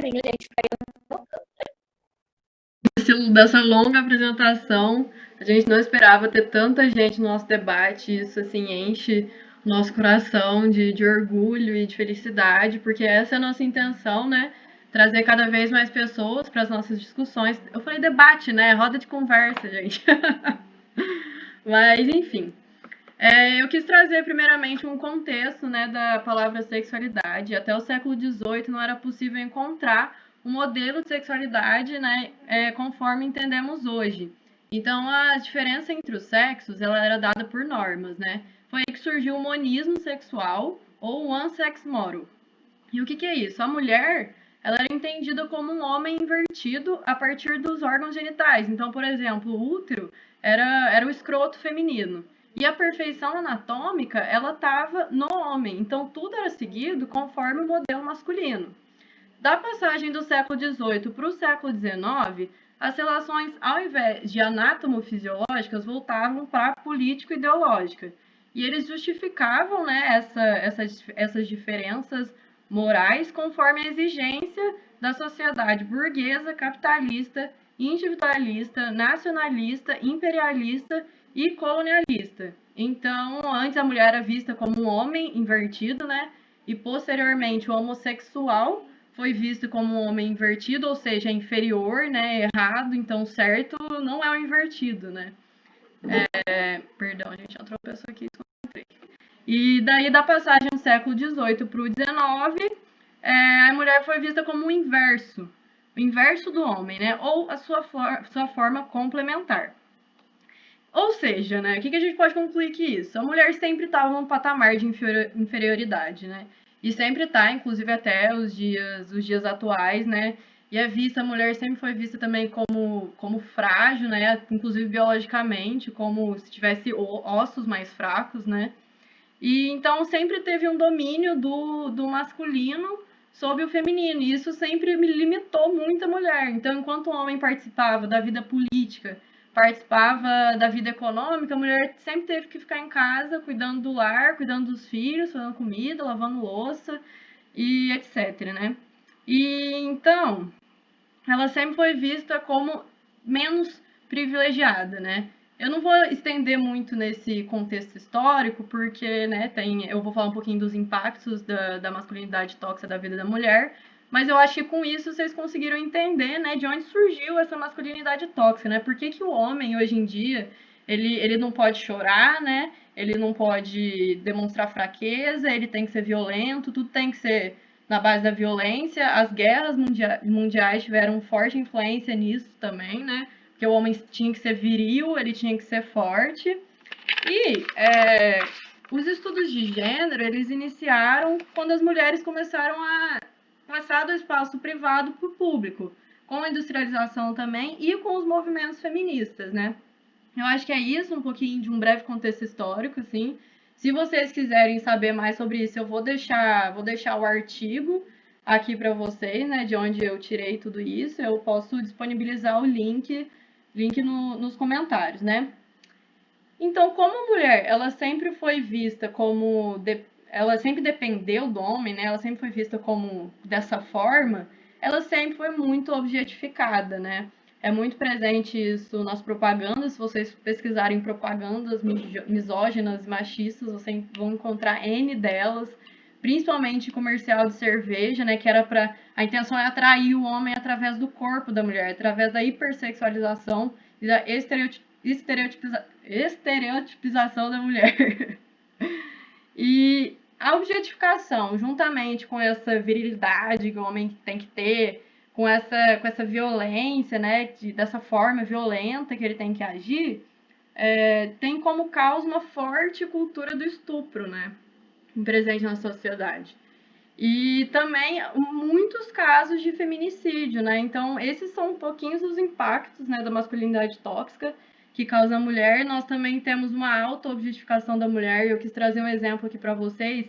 carinho, gente, pra Dessa longa apresentação. A gente não esperava ter tanta gente no nosso debate. Isso, assim, enche o nosso coração de orgulho e de felicidade, porque essa é a nossa intenção, né? Trazer cada vez mais pessoas para as nossas discussões. Eu falei debate, né? Roda de conversa, gente. Mas, enfim. Eu quis trazer primeiramente um contexto, né, da palavra sexualidade. Até o século XVIII não era possível encontrar um modelo de sexualidade, né, conforme entendemos hoje. Então a diferença entre os sexos ela era dada por normas, né? Foi aí que surgiu o monismo sexual ou one sex model. E o que, que é isso? A mulher ela era entendida como um homem invertido a partir dos órgãos genitais. Então, por exemplo, o útero era o escroto feminino. E a perfeição anatômica, ela estava no homem. Então, tudo era seguido conforme o modelo masculino. Da passagem do século XVIII para o século XIX, as relações, ao invés de anátomo-fisiológicas, voltavam para a político-ideológica. E eles justificavam, né, essas diferenças morais conforme a exigência da sociedade burguesa, capitalista, individualista, nacionalista, imperialista e colonialista. Então, antes a mulher era vista como um homem invertido, né? E posteriormente o homossexual foi visto como um homem invertido, ou seja, inferior, né? Errado, então certo não é o invertido, né? Perdão, a gente já tropeçou aqui. E daí, da passagem do século XVIII para o XIX, a mulher foi vista como o inverso do homem, né? Ou a sua forma complementar. Ou seja, né, o que a gente pode concluir que isso? A mulher sempre estava num patamar de inferioridade, né? E sempre está, inclusive até os dias atuais, né? E a mulher sempre foi vista também como frágil, né? Inclusive biologicamente, como se tivesse ossos mais fracos, né? E então sempre teve um domínio do masculino sobre o feminino. E isso sempre me limitou muito a mulher. Então, enquanto o homem participava da vida política, participava da vida econômica, a mulher sempre teve que ficar em casa, cuidando do lar, cuidando dos filhos, fazendo comida, lavando louça e etc, né? E então, ela sempre foi vista como menos privilegiada, né? Eu não vou estender muito nesse contexto histórico, porque, né, eu vou falar um pouquinho dos impactos da masculinidade tóxica da vida da mulher, mas eu acho que com isso vocês conseguiram entender, né, de onde surgiu essa masculinidade tóxica, né? Por que, que o homem, hoje em dia, ele não pode chorar, né? Ele não pode demonstrar fraqueza, ele tem que ser violento, tudo tem que ser na base da violência. As guerras mundiais tiveram forte influência nisso também, né? Porque o homem tinha que ser viril, ele tinha que ser forte. E os estudos de gênero, eles iniciaram quando as mulheres começaram a passar do espaço privado para o público, com a industrialização também e com os movimentos feministas, né? Eu acho que é isso, um pouquinho de um breve contexto histórico, assim. Se vocês quiserem saber mais sobre isso, eu vou deixar o artigo aqui para vocês, né, de onde eu tirei tudo isso. Eu posso disponibilizar o link nos comentários, né? Então, como a mulher, ela sempre foi vista ela sempre dependeu do homem, né? Ela sempre foi vista como dessa forma, ela sempre foi muito objetificada, né? É muito presente isso nas propagandas. Se vocês pesquisarem propagandas misóginas, machistas, vocês vão encontrar N delas, principalmente comercial de cerveja, né? Que era para a intenção é atrair o homem através do corpo da mulher, através da hipersexualização e da estereotipização da mulher. E a objetificação, juntamente com essa virilidade que o homem tem que ter, com essa violência, né, dessa forma violenta que ele tem que agir, tem como causa uma forte cultura do estupro, né, presente na sociedade. E também muitos casos de feminicídio, né? Então, esses são um pouquinho dos impactos, né, da masculinidade tóxica que causa a mulher. Nós também temos uma auto-objetificação da mulher. Eu quis trazer um exemplo aqui para vocês,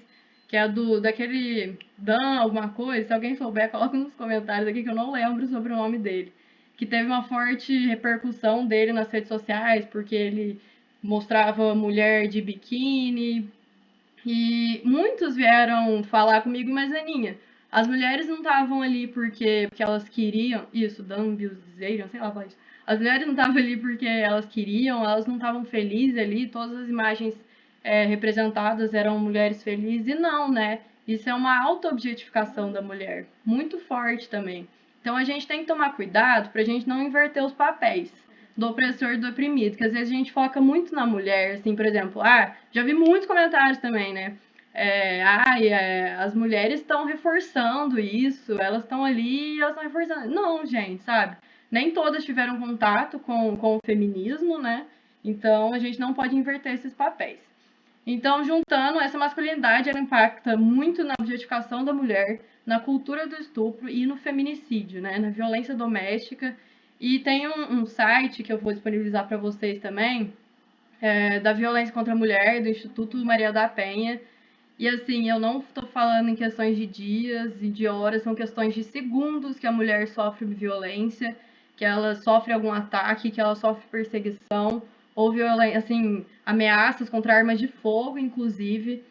que é daquele Dan, alguma coisa. Se alguém souber, coloca nos comentários aqui que eu não lembro sobre o nome dele. Que teve uma forte repercussão dele nas redes sociais, porque ele mostrava mulher de biquíni, e muitos vieram falar comigo, mas Aninha, As mulheres não estavam ali porque elas queriam, isso, Dambuzeiram, sei lá falar isso. As mulheres não estavam ali porque elas queriam, elas não estavam felizes ali, todas as imagens representadas eram mulheres felizes, e não, né? Isso é uma auto-objetificação da mulher, muito forte também. Então a gente tem que tomar cuidado para a gente não inverter os papéis do opressor e do oprimido, que às vezes a gente foca muito na mulher, assim, por exemplo, já vi muitos comentários também, né? As mulheres estão reforçando isso, elas estão ali e elas estão reforçando. Não, gente, sabe? Nem todas tiveram contato com o feminismo, né? Então a gente não pode inverter esses papéis. Então, juntando, essa masculinidade, ela impacta muito na objetificação da mulher, na cultura do estupro e no feminicídio, né? Na violência doméstica. E tem um site que eu vou disponibilizar para vocês também, da violência contra a mulher, do Instituto Maria da Penha. E assim, eu não estou falando em questões de dias e de horas, são questões de segundos que a mulher sofre violência, que ela sofre algum ataque, que ela sofre perseguição, ou violência, assim, ameaças contra armas de fogo, inclusive.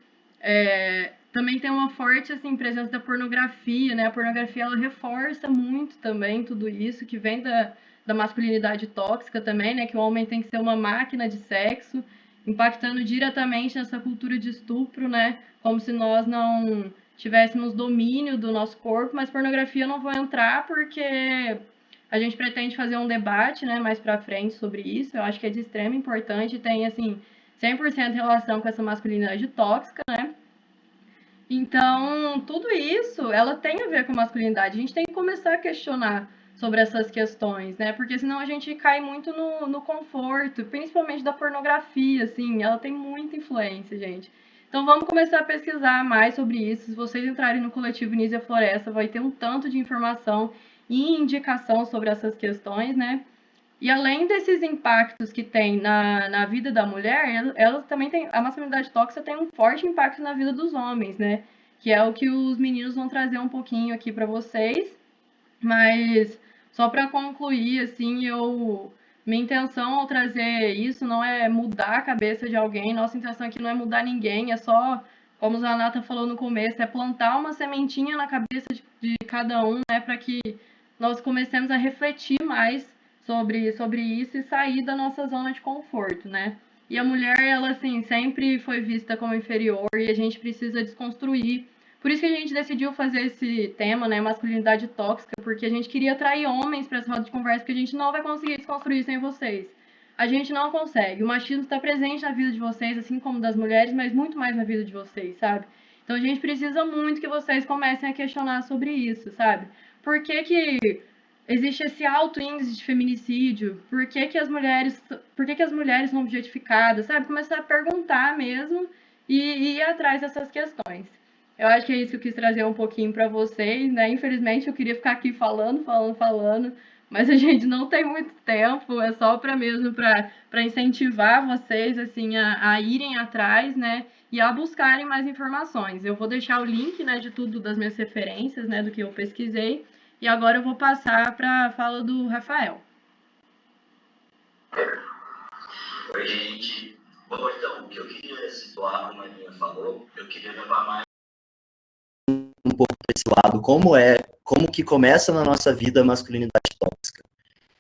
Também tem uma forte assim, presença da pornografia, né? A pornografia ela reforça muito também tudo isso, que vem da masculinidade tóxica também, né? Que o homem tem que ser uma máquina de sexo, impactando diretamente nessa cultura de estupro, né? Como se nós não tivéssemos domínio do nosso corpo, mas pornografia eu não vou entrar porque a gente pretende fazer um debate, né, mais para frente sobre isso. Eu acho que é de extrema importância e tem assim 100% relação com essa masculinidade tóxica, né? Então, tudo isso, ela tem a ver com masculinidade. A gente tem que começar a questionar sobre essas questões, né? Porque senão a gente cai muito no conforto, principalmente da pornografia, assim, ela tem muita influência, gente. Então vamos começar a pesquisar mais sobre isso. Se vocês entrarem no coletivo Nízia Floresta, vai ter um tanto de informação e indicação sobre essas questões, né? E além desses impactos que tem na vida da mulher, ela também tem. A masculinidade tóxica tem um forte impacto na vida dos homens, né? Que é o que os meninos vão trazer um pouquinho aqui para vocês. Mas só para concluir, assim, minha intenção ao trazer isso não é mudar a cabeça de alguém. Nossa intenção aqui não é mudar ninguém, é só, como a Zanata falou no começo, é plantar uma sementinha na cabeça de cada um, né? Para que nós comecemos a refletir mais sobre isso e sair da nossa zona de conforto, né? E a mulher, ela, assim, sempre foi vista como inferior e a gente precisa desconstruir. Por isso que a gente decidiu fazer esse tema, né, masculinidade tóxica, porque a gente queria atrair homens para essa roda de conversa, porque a gente não vai conseguir desconstruir sem vocês. A gente não consegue. O machismo está presente na vida de vocês, assim como das mulheres, mas muito mais na vida de vocês, sabe? Então a gente precisa muito que vocês comecem a questionar sobre isso, sabe? Por que existe esse alto índice de feminicídio? Por que as mulheres são objetificadas? Sabe? Começar a perguntar mesmo e ir atrás dessas questões. Eu acho que é isso que eu quis trazer um pouquinho para vocês, né? Infelizmente eu queria ficar aqui falando, mas a gente não tem muito tempo, é só para incentivar vocês assim a irem atrás, né? E a buscarem mais informações. Eu vou deixar o link, né, de tudo das minhas referências, né, do que eu pesquisei. E agora eu vou passar para a fala do Rafael. Oi, gente. Bom, então, o que eu queria situar, como a Aninha falou, eu queria levar mais um pouco para esse lado, como que começa na nossa vida a masculinidade tóxica.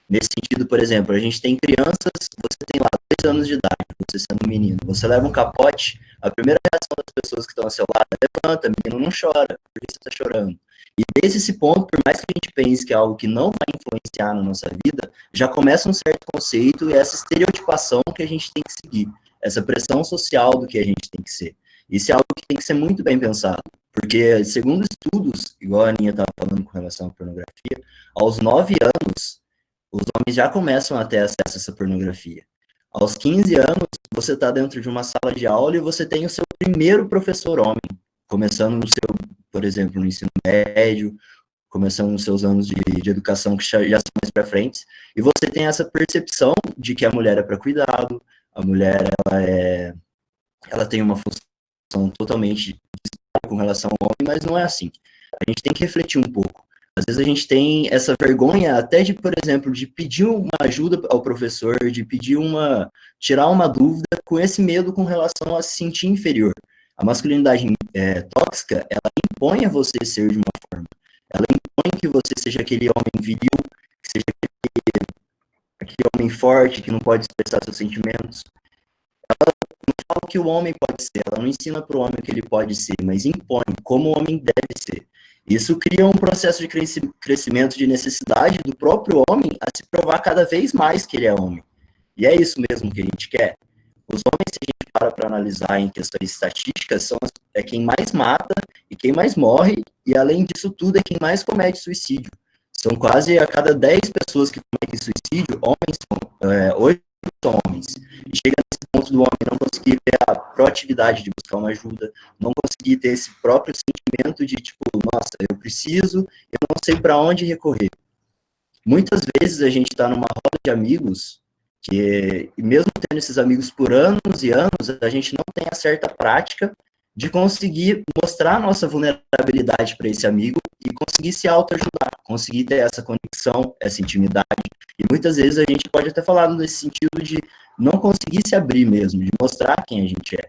Nesse sentido, por exemplo, a gente tem crianças, você tem lá 2 anos de idade, você sendo um menino, você leva um capote, a primeira reação das pessoas que estão ao seu lado é: levanta, menino, não chora, por que você está chorando? E desde esse ponto, por mais que a gente pense que é algo que não vai influenciar na nossa vida, já começa um certo conceito e essa estereotipação que a gente tem que seguir, essa pressão social do que a gente tem que ser. Isso é algo que tem que ser muito bem pensado, porque segundo estudos, igual a Aninha estava falando com relação à pornografia, aos 9 anos, os homens já começam a ter acesso a essa pornografia. Aos 15 anos, você está dentro de uma sala de aula e você tem o seu primeiro professor homem, começando no seu, por exemplo, no ensino médio, começando nos seus anos de educação que já são mais para frente, e você tem essa percepção de que a mulher é para cuidado, a mulher ela tem uma função totalmente com relação ao homem, mas não é assim. A gente tem que refletir um pouco. Às vezes a gente tem essa vergonha até de, por exemplo, de pedir uma ajuda ao professor, de pedir tirar uma dúvida com esse medo com relação a se sentir inferior. A masculinidade tóxica, ela impõe a você ser de uma forma. Ela impõe que você seja aquele homem viril, que seja aquele homem forte, que não pode expressar seus sentimentos. Ela não fala o que o homem pode ser, ela não ensina para o homem o que ele pode ser, mas impõe como o homem deve ser. Isso cria um processo de crescimento de necessidade do próprio homem a se provar cada vez mais que ele é homem. E é isso mesmo que a gente quer. Os homens, se a gente para analisar em questões estatísticas, é quem mais mata e quem mais morre, e além disso tudo, é quem mais comete suicídio. São quase a cada 10 pessoas que cometem suicídio, homens são, 8 são homens. E chega nesse ponto do homem não conseguir ter a proatividade de buscar uma ajuda, não conseguir ter esse próprio sentimento de, tipo, nossa, eu preciso, eu não sei para onde recorrer. Muitas vezes a gente está numa roda de amigos que, mesmo tendo esses amigos por anos e anos, a gente não tem a certa prática de conseguir mostrar a nossa vulnerabilidade para esse amigo e conseguir se autoajudar, conseguir ter essa conexão, essa intimidade. E muitas vezes a gente pode até falar nesse sentido de não conseguir se abrir mesmo, de mostrar quem a gente é.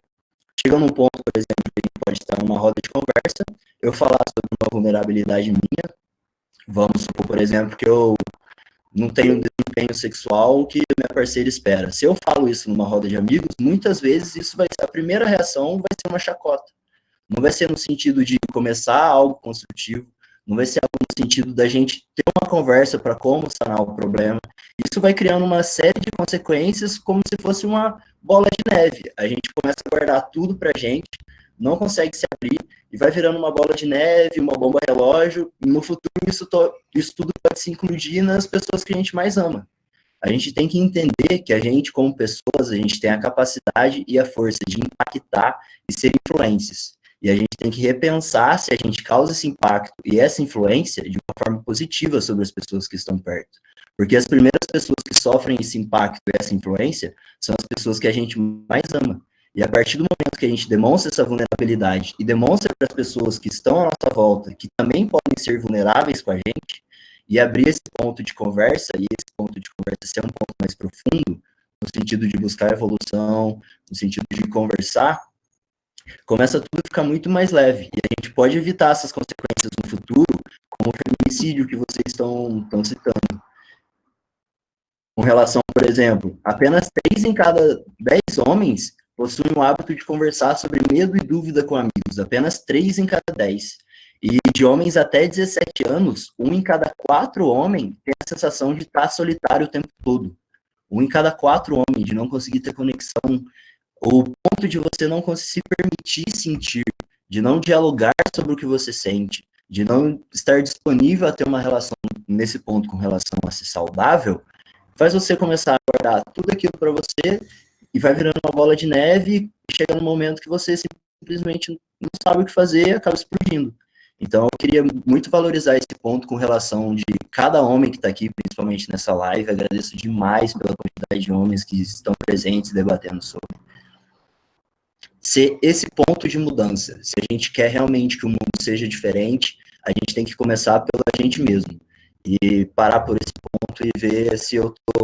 Chega num ponto, por exemplo, que a gente pode estar numa roda de conversa, eu falar sobre uma vulnerabilidade minha, vamos supor, por exemplo, que eu não tenho desempenho sexual que minha parceira espera. Se eu falo isso numa roda de amigos, muitas vezes isso vai ser, a primeira reação vai ser uma chacota. Não vai ser no sentido de começar algo construtivo, não vai ser algo no sentido da gente ter uma conversa para como sanar o problema. Isso vai criando uma série de consequências como se fosse uma bola de neve. A gente começa a guardar tudo pra gente, não consegue se abrir, e vai virando uma bola de neve, uma bomba relógio, e no futuro isso tudo pode se incluir nas pessoas que a gente mais ama. A gente tem que entender que a gente, como pessoas, a gente tem a capacidade e a força de impactar e ser influências. E a gente tem que repensar se a gente causa esse impacto e essa influência de uma forma positiva sobre as pessoas que estão perto. Porque as primeiras pessoas que sofrem esse impacto e essa influência são as pessoas que a gente mais ama. E a partir do momento que a gente demonstra essa vulnerabilidade e demonstra para as pessoas que estão à nossa volta que também podem ser vulneráveis com a gente, e abrir esse ponto de conversa, e esse ponto de conversa ser um ponto mais profundo, no sentido de buscar evolução, no sentido de conversar, começa tudo a ficar muito mais leve. E a gente pode evitar essas consequências no futuro, como o feminicídio que vocês estão citando. Com relação, por exemplo, apenas 3 em cada 10 homens possuem o hábito de conversar sobre medo e dúvida com amigos, apenas 3 em cada 10. E de homens até 17 anos, 1 em cada 4 homens tem a sensação de estar solitário o tempo todo. 1 em cada 4 homens, de não conseguir ter conexão, ou o ponto de você não se permitir sentir, de não dialogar sobre o que você sente, de não estar disponível a ter uma relação, nesse ponto, com relação a ser saudável, faz você começar a guardar tudo aquilo para você e vai virando uma bola de neve e chega no momento que você simplesmente não sabe o que fazer e acaba explodindo. Então, eu queria muito valorizar esse ponto com relação de cada homem que está aqui, principalmente nessa live. Agradeço demais pela quantidade de homens que estão presentes debatendo sobre. Ser esse ponto de mudança. Se a gente quer realmente que o mundo seja diferente, a gente tem que começar pela gente mesmo. E parar por esse ponto e ver se eu estou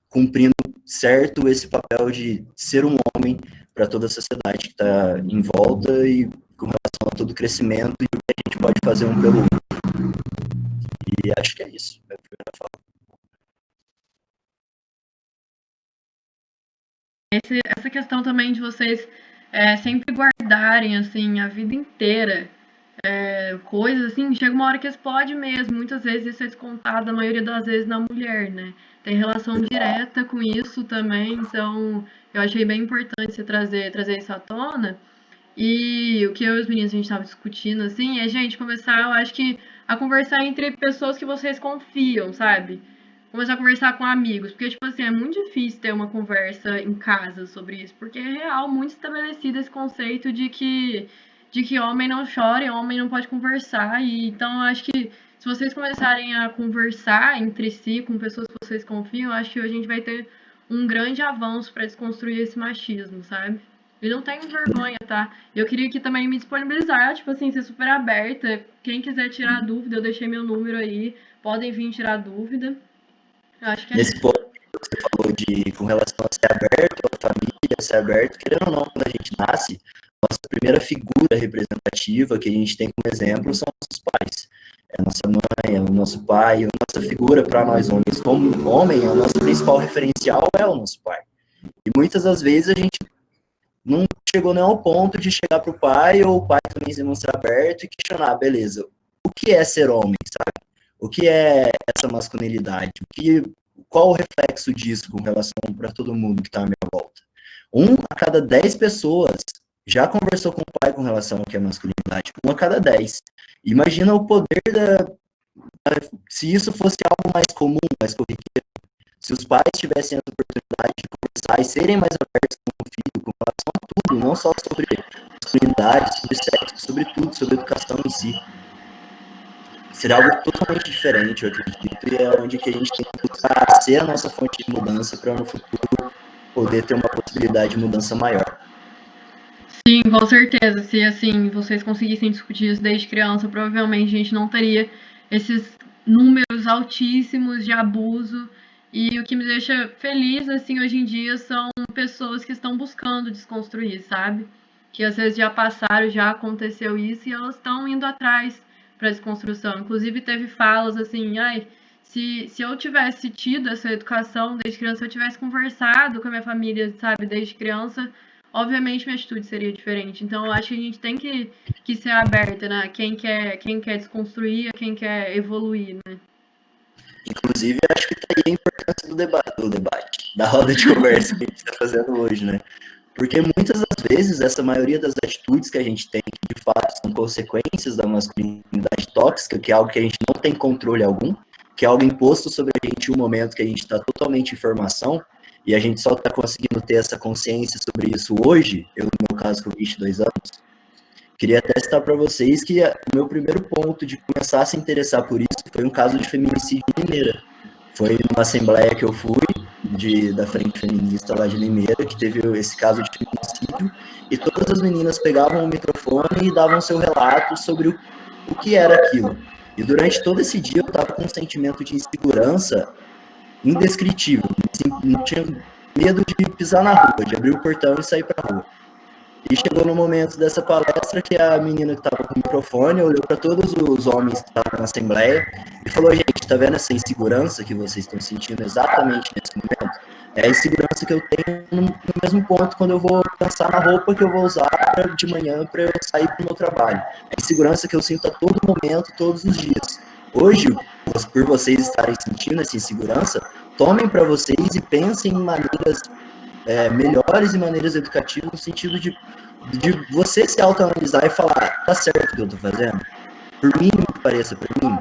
cumprindo certo esse papel de ser um homem para toda a sociedade que está em volta e com relação a todo o crescimento e o que a gente pode fazer um pelo outro. E acho que é isso. É a primeira fala. Essa questão também de vocês sempre guardarem, assim, a vida inteira coisas, assim, chega uma hora que explode mesmo. Muitas vezes isso é descontado, a maioria das vezes, na mulher, né? Tem relação direta com isso também, então eu achei bem importante você trazer isso à tona. E o que eu e os meninos a gente estava discutindo, assim, é, gente, começar, eu acho que, a conversar entre pessoas que vocês confiam, sabe? Começar a conversar com amigos, porque, tipo assim, é muito difícil ter uma conversa em casa sobre isso, porque é real, muito estabelecido esse conceito de que homem não chora e homem não pode conversar, e então eu acho que se vocês começarem a conversar entre si com pessoas que vocês confiam, eu acho que a gente vai ter um grande avanço para desconstruir esse machismo, sabe? E não tenho vergonha, tá? Eu queria aqui também me disponibilizar, tipo assim, ser super aberta. Quem quiser tirar dúvida, eu deixei meu número aí. Podem vir tirar dúvida. Eu acho que é Nesse ponto que você falou com relação a ser aberto, a família, ser aberto, querendo ou não, quando a gente nasce, nossa primeira figura representativa que a gente tem como exemplo são nossos pais. É a nossa mãe, é o nosso pai, a nossa figura para nós homens. Como homem, o nosso principal referencial é o nosso pai. E muitas das vezes a gente não chegou nem ao ponto de chegar para o pai ou o pai também se mostrar aberto e questionar, beleza, o que é ser homem, sabe? O que é essa masculinidade? Qual o reflexo disso com relação para todo mundo que está à minha volta? 1 a cada 10 pessoas já conversou com o pai com relação ao que é masculinidade. 1 a cada 10. Imagina o poder se isso fosse algo mais comum, mais corriqueiro. Se os pais tivessem a oportunidade de conversar e serem mais abertos com o filho, com relação a tudo, não só sobre masculinidade, sobre sexo, sobre tudo, sobre educação em si. Seria algo totalmente diferente, eu acredito, e é onde que a gente tem que buscar ser a nossa fonte de mudança para no futuro poder ter uma possibilidade de mudança maior. Sim, com certeza. Se assim vocês conseguissem discutir isso desde criança, provavelmente a gente não teria esses números altíssimos de abuso. E o que me deixa feliz assim hoje em dia são pessoas que estão buscando desconstruir, sabe? Que às vezes já passaram, já aconteceu isso e elas estão indo atrás para desconstrução. Inclusive teve falas assim, ai, se eu tivesse tido essa educação desde criança, se eu tivesse conversado com a minha família, sabe, desde criança, obviamente minha atitude seria diferente. Então eu acho que a gente tem que ser aberta, né? Quem quer desconstruir, quem quer evoluir, né? Inclusive, acho que tá aí a importância do debate, da roda de conversa que a gente está fazendo hoje, né? Porque muitas das vezes, essa maioria das atitudes que a gente tem, que de fato são consequências da masculinidade tóxica, que é algo que a gente não tem controle algum, que é algo imposto sobre a gente em um momento que a gente está totalmente em formação, e a gente só está conseguindo ter essa consciência sobre isso hoje, eu, no meu caso, com 22 anos, queria até citar para vocês que o meu primeiro ponto de começar a se interessar por isso foi um caso de feminicídio em Limeira. Foi numa assembleia que eu fui, da Frente Feminista lá de Limeira, que teve esse caso de feminicídio, e todas as meninas pegavam o microfone e davam seu relato sobre o que era aquilo. E durante todo esse dia eu estava com um sentimento de insegurança indescritível. Não tinha medo de pisar na rua, de abrir o portão e sair para a rua. E chegou no momento dessa palestra que a menina que estava com o microfone olhou para todos os homens que estavam na assembleia e falou: gente, tá vendo essa insegurança que vocês estão sentindo exatamente nesse momento? É a insegurança que eu tenho no mesmo ponto quando eu vou pensar na roupa que eu vou usar de manhã para eu sair para o meu trabalho. É a insegurança que eu sinto a todo momento, todos os dias. Hoje, por vocês estarem sentindo essa insegurança, tomem para vocês e pensem em maneiras melhores e maneiras educativas no sentido de você se autoanalisar e falar, tá certo o que eu tô fazendo? Por mínimo que pareça para mim,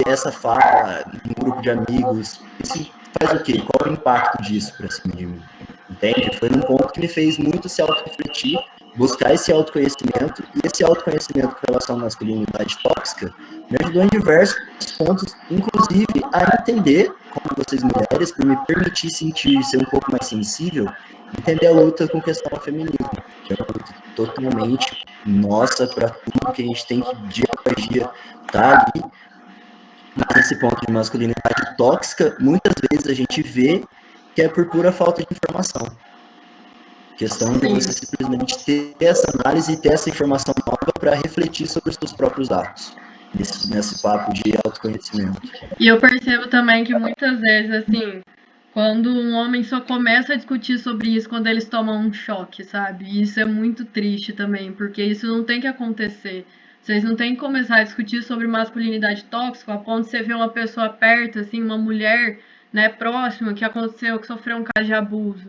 essa fala num grupo de amigos, isso faz o quê? Qual é o impacto disso para cima de mim? Entende? Foi num ponto que me fez muito se auto-refletir, buscar esse autoconhecimento, e esse autoconhecimento com relação à masculinidade tóxica me ajudou em diversos pontos, inclusive a entender, como vocês mulheres, por me permitir sentir, ser um pouco mais sensível, entender a luta com questão ao feminismo, que é uma luta totalmente nossa para tudo que a gente tem que dia a dia tá ali. Mas esse ponto de masculinidade tóxica, muitas vezes a gente vê que é por pura falta de informação. Questão de você simplesmente ter essa análise e ter essa informação nova para refletir sobre os seus próprios atos, nesse papo de autoconhecimento. E eu percebo também que muitas vezes, assim, quando um homem só começa a discutir sobre isso quando eles tomam um choque, sabe? E isso é muito triste também, porque isso não tem que acontecer. Vocês não têm que começar a discutir sobre masculinidade tóxica a ponto de você ver uma pessoa perto, assim, uma mulher, né, próxima, que aconteceu, que sofreu um caso de abuso.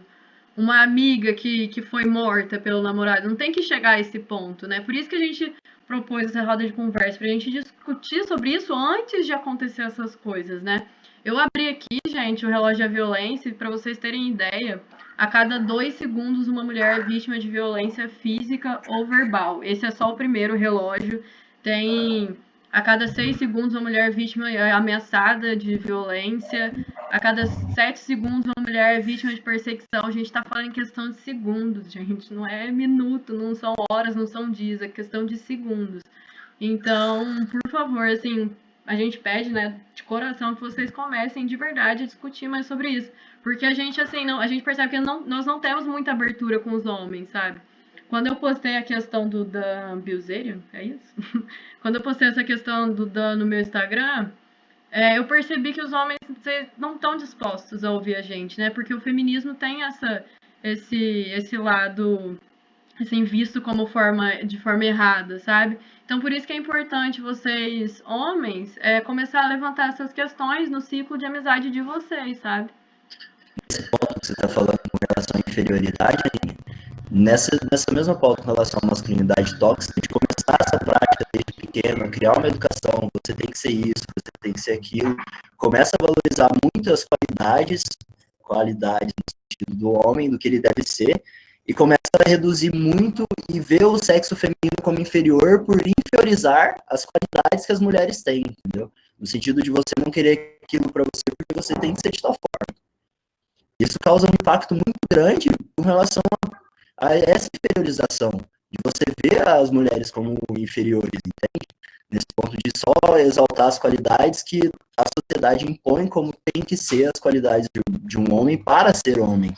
Uma amiga que foi morta pelo namorado. Não tem que chegar a esse ponto, né? Por isso que a gente propôs essa roda de conversa, pra gente discutir sobre isso antes de acontecer essas coisas, né? Eu abri aqui, gente, o relógio da violência, para vocês terem ideia, a cada 2 segundos uma mulher é vítima de violência física ou verbal. Esse é só o primeiro relógio. Tem a cada 6 segundos uma mulher vítima é ameaçada de violência. A cada 7 segundos uma mulher é vítima de perseguição. A gente está falando em questão de segundos, gente. Não é minuto, não são horas, não são dias, é questão de segundos. Então, por favor, assim, a gente pede, né, de coração que vocês comecem de verdade a discutir mais sobre isso. Porque a gente, assim, não, a gente percebe que nós não temos muita abertura com os homens, sabe? Quando eu postei a questão do Dan Bilzerian, é isso? Quando eu postei essa questão do Dan no meu Instagram, eu percebi que os homens não estão dispostos a ouvir a gente, né? Porque o feminismo tem esse lado assim, visto como de forma errada, sabe? Então, por isso que é importante vocês, homens, começar a levantar essas questões no ciclo de amizade de vocês, sabe? Esse ponto que você está falando com relação à inferioridade, nessa mesma pauta com relação à masculinidade tóxica, de começar essa prática desde pequeno, criar uma educação, você tem que ser isso, você tem que ser aquilo, começa a valorizar muito as qualidades no sentido do homem, do que ele deve ser, e começa a reduzir muito e ver o sexo feminino como inferior por inferiorizar as qualidades que as mulheres têm, entendeu? No sentido de você não querer aquilo para você porque você tem que ser de tal forma. Isso causa um impacto muito grande com relação a essa inferiorização, de você ver as mulheres como inferiores, entende? Nesse ponto de só exaltar as qualidades que a sociedade impõe como tem que ser as qualidades de um homem para ser homem.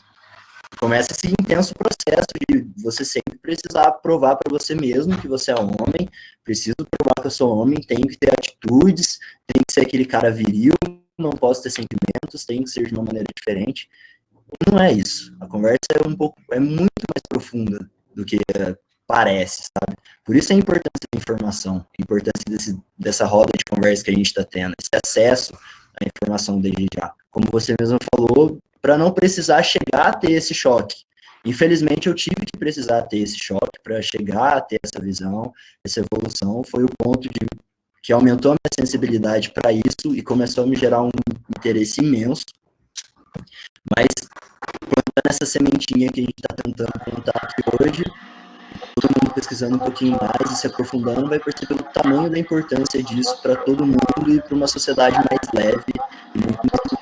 Começa esse intenso processo de você sempre precisar provar para você mesmo que você é homem, preciso provar que eu sou homem, tenho que ter atitudes, tenho que ser aquele cara viril, não posso ter sentimentos, tenho que ser de uma maneira diferente. Não é isso. A conversa é muito mais profunda do que parece, sabe? Por isso a importância da informação, a importância dessa roda de conversa que a gente está tendo, esse acesso à informação desde já. Como você mesmo falou, para não precisar chegar a ter esse choque. Infelizmente, eu tive que precisar ter esse choque para chegar a ter essa visão, essa evolução. Foi o ponto que aumentou a minha sensibilidade para isso e começou a me gerar um interesse imenso. Mas, plantando essa sementinha que a gente está tentando plantar aqui hoje, todo mundo pesquisando um pouquinho mais e se aprofundando, vai perceber o tamanho da importância disso para todo mundo e para uma sociedade mais leve e muito mais.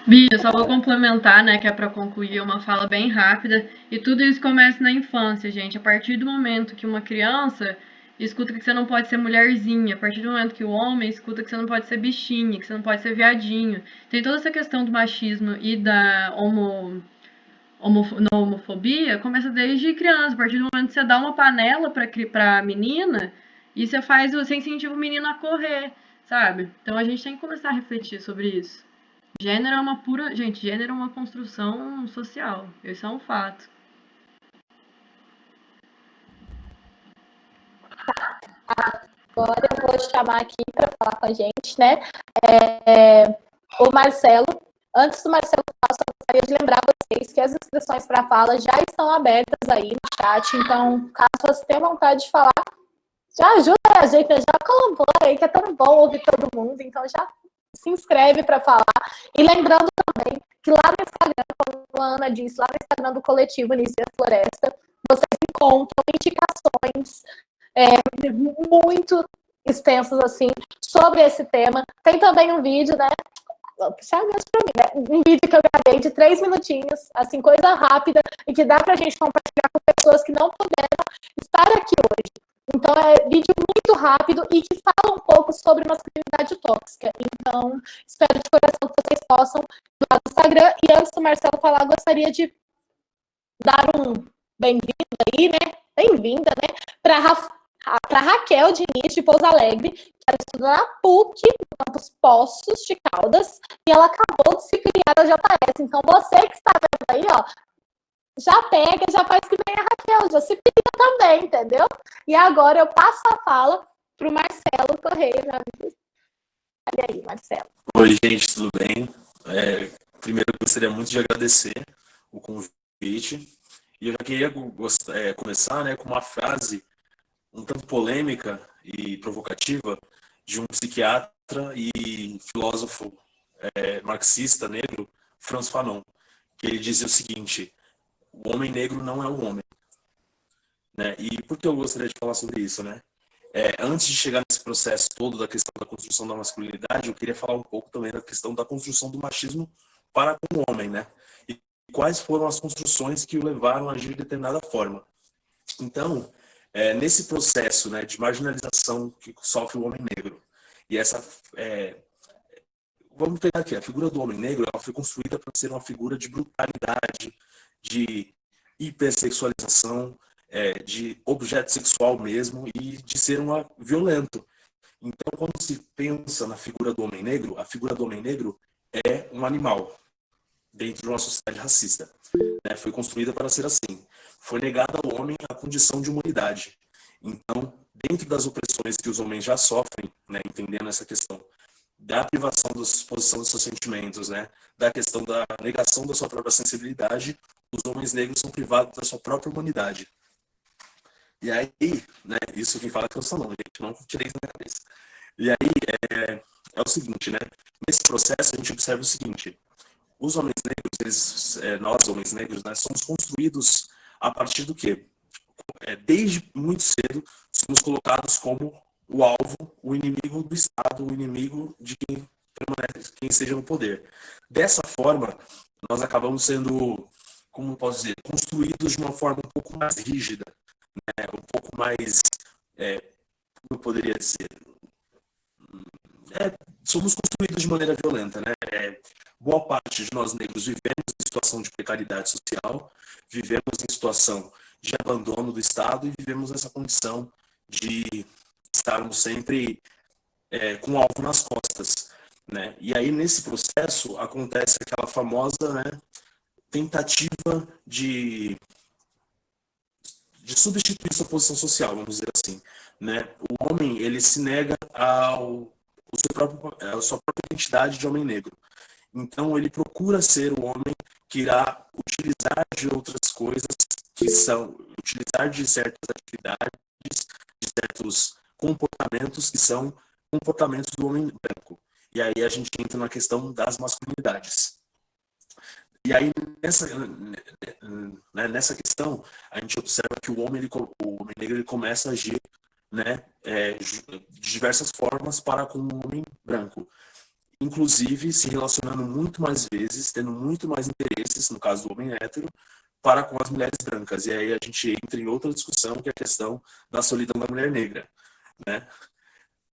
Bia, eu só vou complementar, né, que é para concluir uma fala bem rápida. E tudo isso começa na infância, gente. A partir do momento que uma criança escuta que você não pode ser mulherzinha, a partir do momento que o homem escuta que você não pode ser bichinha, que você não pode ser viadinho. Tem toda essa questão do machismo e da homofobia, começa desde criança. A partir do momento que você dá uma panela pra menina e você incentiva o menino a correr, sabe? Então a gente tem que começar a refletir sobre isso. Gênero é uma pura. Gente, gênero é uma construção social. Isso é um fato. Agora eu vou chamar aqui para falar com a gente, né? O Marcelo. Antes do Marcelo falar, só gostaria de lembrar vocês que as inscrições para a fala já estão abertas aí no chat. Então, caso você tenha vontade de falar, já ajuda a gente, já colabora aí, que é tão bom ouvir todo mundo. Então, já se inscreve para falar. E lembrando também que lá no Instagram, como a Ana disse, lá no Instagram do Coletivo Início da Floresta, vocês encontram indicações muito extensas, assim, sobre esse tema. Tem também um vídeo, né? Vou puxar mesmo pra mim, né? Um vídeo que eu gravei de 3 minutinhos, assim, coisa rápida, e que dá pra gente compartilhar com pessoas que não puderam estar aqui hoje. Então, é vídeo muito rápido e que fala um pouco sobre masculinidade tóxica. Então, espero de coração que vocês possam ir lá no Instagram. E antes do Marcelo falar, gostaria de dar um bem-vindo aí, né? Bem-vinda, né? Para Raquel Diniz, de Pouso Alegre, que ela estuda na PUC, no campus Poços de Caldas, e ela acabou de se filiar à JS. Então, você que está vendo aí, ó, já pega, já faz que nem a Raquel, já se filia também, entendeu? E agora eu passo a fala para o Marcelo Correia. Olha aí, Marcelo. Oi, gente, tudo bem? Primeiro, eu gostaria muito de agradecer o convite. E eu já queria começar, né, com uma frase um tanto polêmica e provocativa de um psiquiatra e filósofo marxista negro, Franz Fanon, que ele dizia o seguinte: o homem negro não é o homem. Né? E por que eu gostaria de falar sobre isso, né? Antes de chegar nesse processo todo da questão da construção da masculinidade, eu queria falar um pouco também da questão da construção do machismo para com o homem, né? E quais foram as construções que o levaram a agir de determinada forma. Então, nesse processo, né, de marginalização que sofre o homem negro, e vamos pegar aqui, a figura do homem negro, ela foi construída para ser uma figura de brutalidade, de hipersexualização, de objeto sexual mesmo e de ser violento. Então, quando se pensa na figura do homem negro, a figura do homem negro é um animal dentro de uma sociedade racista. Né? Foi construída para ser assim. Foi negada ao homem a condição de humanidade. Então, dentro das opressões que os homens já sofrem, né, entendendo essa questão da privação da exposição dos seus sentimentos, né, da questão da negação da sua própria sensibilidade, os homens negros são privados da sua própria humanidade. E aí, né, isso quem fala que eu sou não, gente, não tirei isso da minha cabeça. E aí, é o seguinte, né, nesse processo a gente observa o seguinte: os homens negros, nós homens negros, né, somos construídos a partir do quê? Desde muito cedo, somos colocados como o alvo, o inimigo do Estado, o inimigo de quem esteja no poder. Dessa forma, nós acabamos sendo, como posso dizer, construídos de uma forma um pouco mais rígida, né, um pouco mais, como eu poderia dizer, somos construídos de maneira violenta, né? Boa parte de nós negros vivemos em situação de precariedade social, vivemos em situação de abandono do Estado e vivemos nessa condição de estarmos sempre com o alvo nas costas, né? E aí, nesse processo, acontece aquela famosa, né, tentativa de substituir sua posição social, vamos dizer assim, né? O homem, ele se nega a sua própria identidade de homem negro. Então, ele procura ser o homem que irá utilizar de outras coisas, que são utilizar de certas atividades, de certos comportamentos que são comportamentos do homem branco. E aí a gente entra na questão das masculinidades. E aí, nessa questão, a gente observa que o homem negro ele começa a agir, né, de diversas formas para com o homem branco. Inclusive se relacionando muito mais vezes, tendo muito mais interesses, no caso do homem hétero, para com as mulheres brancas. E aí a gente entra em outra discussão, que é a questão da solidão da mulher negra, né?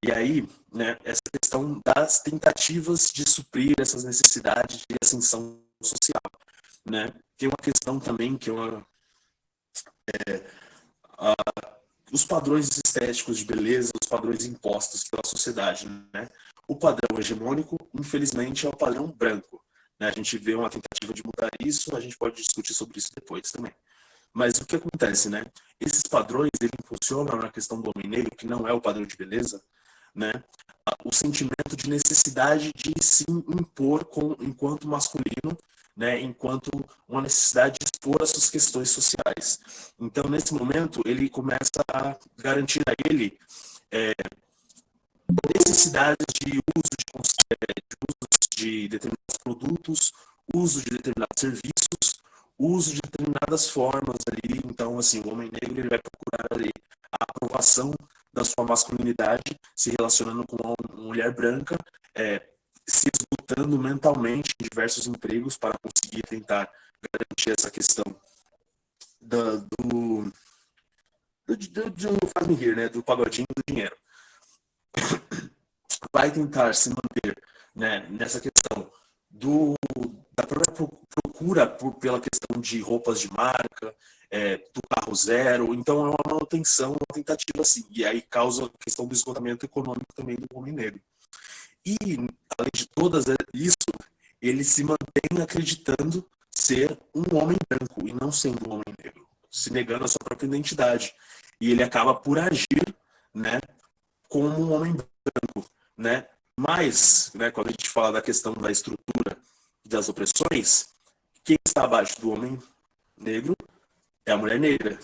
E aí, né, essa questão das tentativas de suprir essas necessidades de ascensão social, né? Tem uma questão também que os padrões estéticos de beleza, os padrões impostos pela sociedade, né? O padrão hegemônico, infelizmente, é o padrão branco, né? A gente vê uma tentativa de mudar isso, a gente pode discutir sobre isso depois também. Mas o que acontece, né? Esses padrões, eles funcionam na questão do homem negro, que não é o padrão de beleza, né? O sentimento de necessidade de se impor enquanto masculino, né? Enquanto uma necessidade de expor as suas questões sociais. Então, nesse momento, ele começa a garantir a ele necessidades de uso de determinados produtos, uso de determinados serviços, uso de determinadas formas ali. Então, assim, o homem negro ele vai procurar ali a aprovação da sua masculinidade, se relacionando com uma mulher branca, se esgotando mentalmente em diversos empregos para conseguir tentar garantir essa questão do faz-me rir, né, do pagodinho do dinheiro. Vai tentar se manter, né, nessa questão da própria procura pela questão de roupas de marca, do carro zero. Então é uma manutenção, uma tentativa assim, e aí causa a questão do esgotamento econômico também do homem negro. E além de todas isso, ele se mantém acreditando ser um homem branco e não sendo um homem negro, se negando a sua própria identidade, e ele acaba por agir, né, como um homem branco, né? Mas, né, quando a gente fala da questão da estrutura das opressões, quem está abaixo do homem negro é a mulher negra.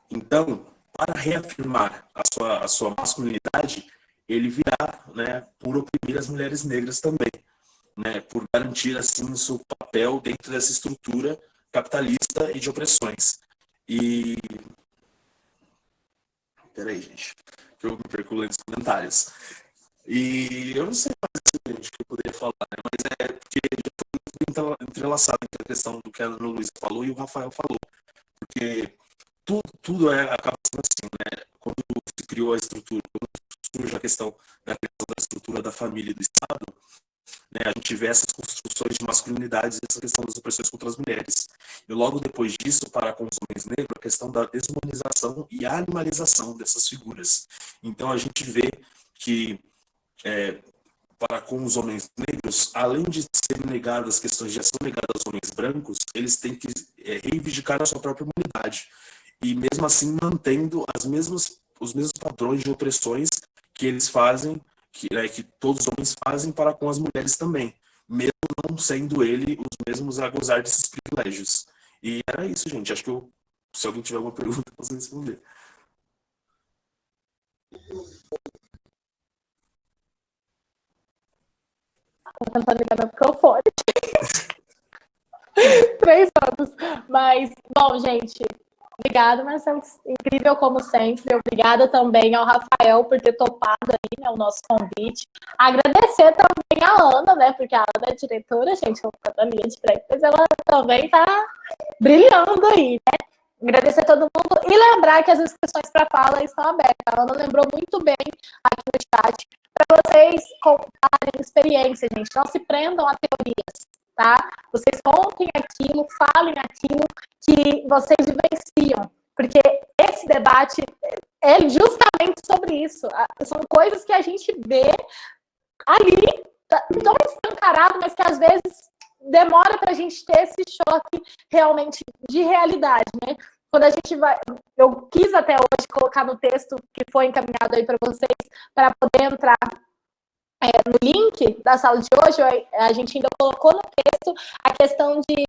Então, para reafirmar a sua masculinidade, ele virá, né, por oprimir as mulheres negras também, né, por garantir assim o seu papel dentro dessa estrutura capitalista e de opressões. E peraí, gente, que eu me perco nos comentários. E eu não sei mais, gente, o que eu poderia falar, né? Mas porque já foi muito entrelaçado entre a questão do que a Ana Luísa falou e o Rafael falou. Porque tudo acaba sendo assim, né? Quando se criou a estrutura, quando surge a questão da estrutura da família e do Estado, né? A gente vê essas discussões de masculinidades e essa questão das opressões contra as mulheres. E logo depois disso, para com os homens negros, a questão da desumanização e animalização dessas figuras. Então a gente vê que para com os homens negros, além de serem negadas questões de ação negadas aos homens brancos, eles têm que reivindicar a sua própria humanidade. E mesmo assim mantendo os mesmos padrões de opressões que eles fazem, que todos os homens fazem para com as mulheres também, mesmo não sendo ele os mesmos a gozar desses privilégios. E era isso, gente. Acho que se alguém tiver alguma pergunta, eu posso responder. Tô tentando ligar meu microfone. 3 anos. Mas, bom, gente, obrigada, Marcelo. Incrível como sempre. Obrigada também ao Rafael por ter topado aí, né, o nosso convite. Agradecer também a Ana, né? Porque a Ana é diretora, gente, da linha de direito, mas ela também tá brilhando aí, né? Agradecer a todo mundo e lembrar que as inscrições para a fala estão abertas. A Ana lembrou muito bem aqui no chat para vocês contarem experiência, gente. Não se prendam a teorias, tá? Vocês contem aquilo, falem aquilo que vocês vivenciam, porque esse debate é justamente sobre isso. São coisas que a gente vê ali, tão escancarado, mas que às vezes demora para a gente ter esse choque realmente de realidade, né? Quando a gente vai... Eu quis até hoje colocar no texto que foi encaminhado aí para vocês, para poder entrar no link da sala de hoje, a gente ainda colocou no texto a questão de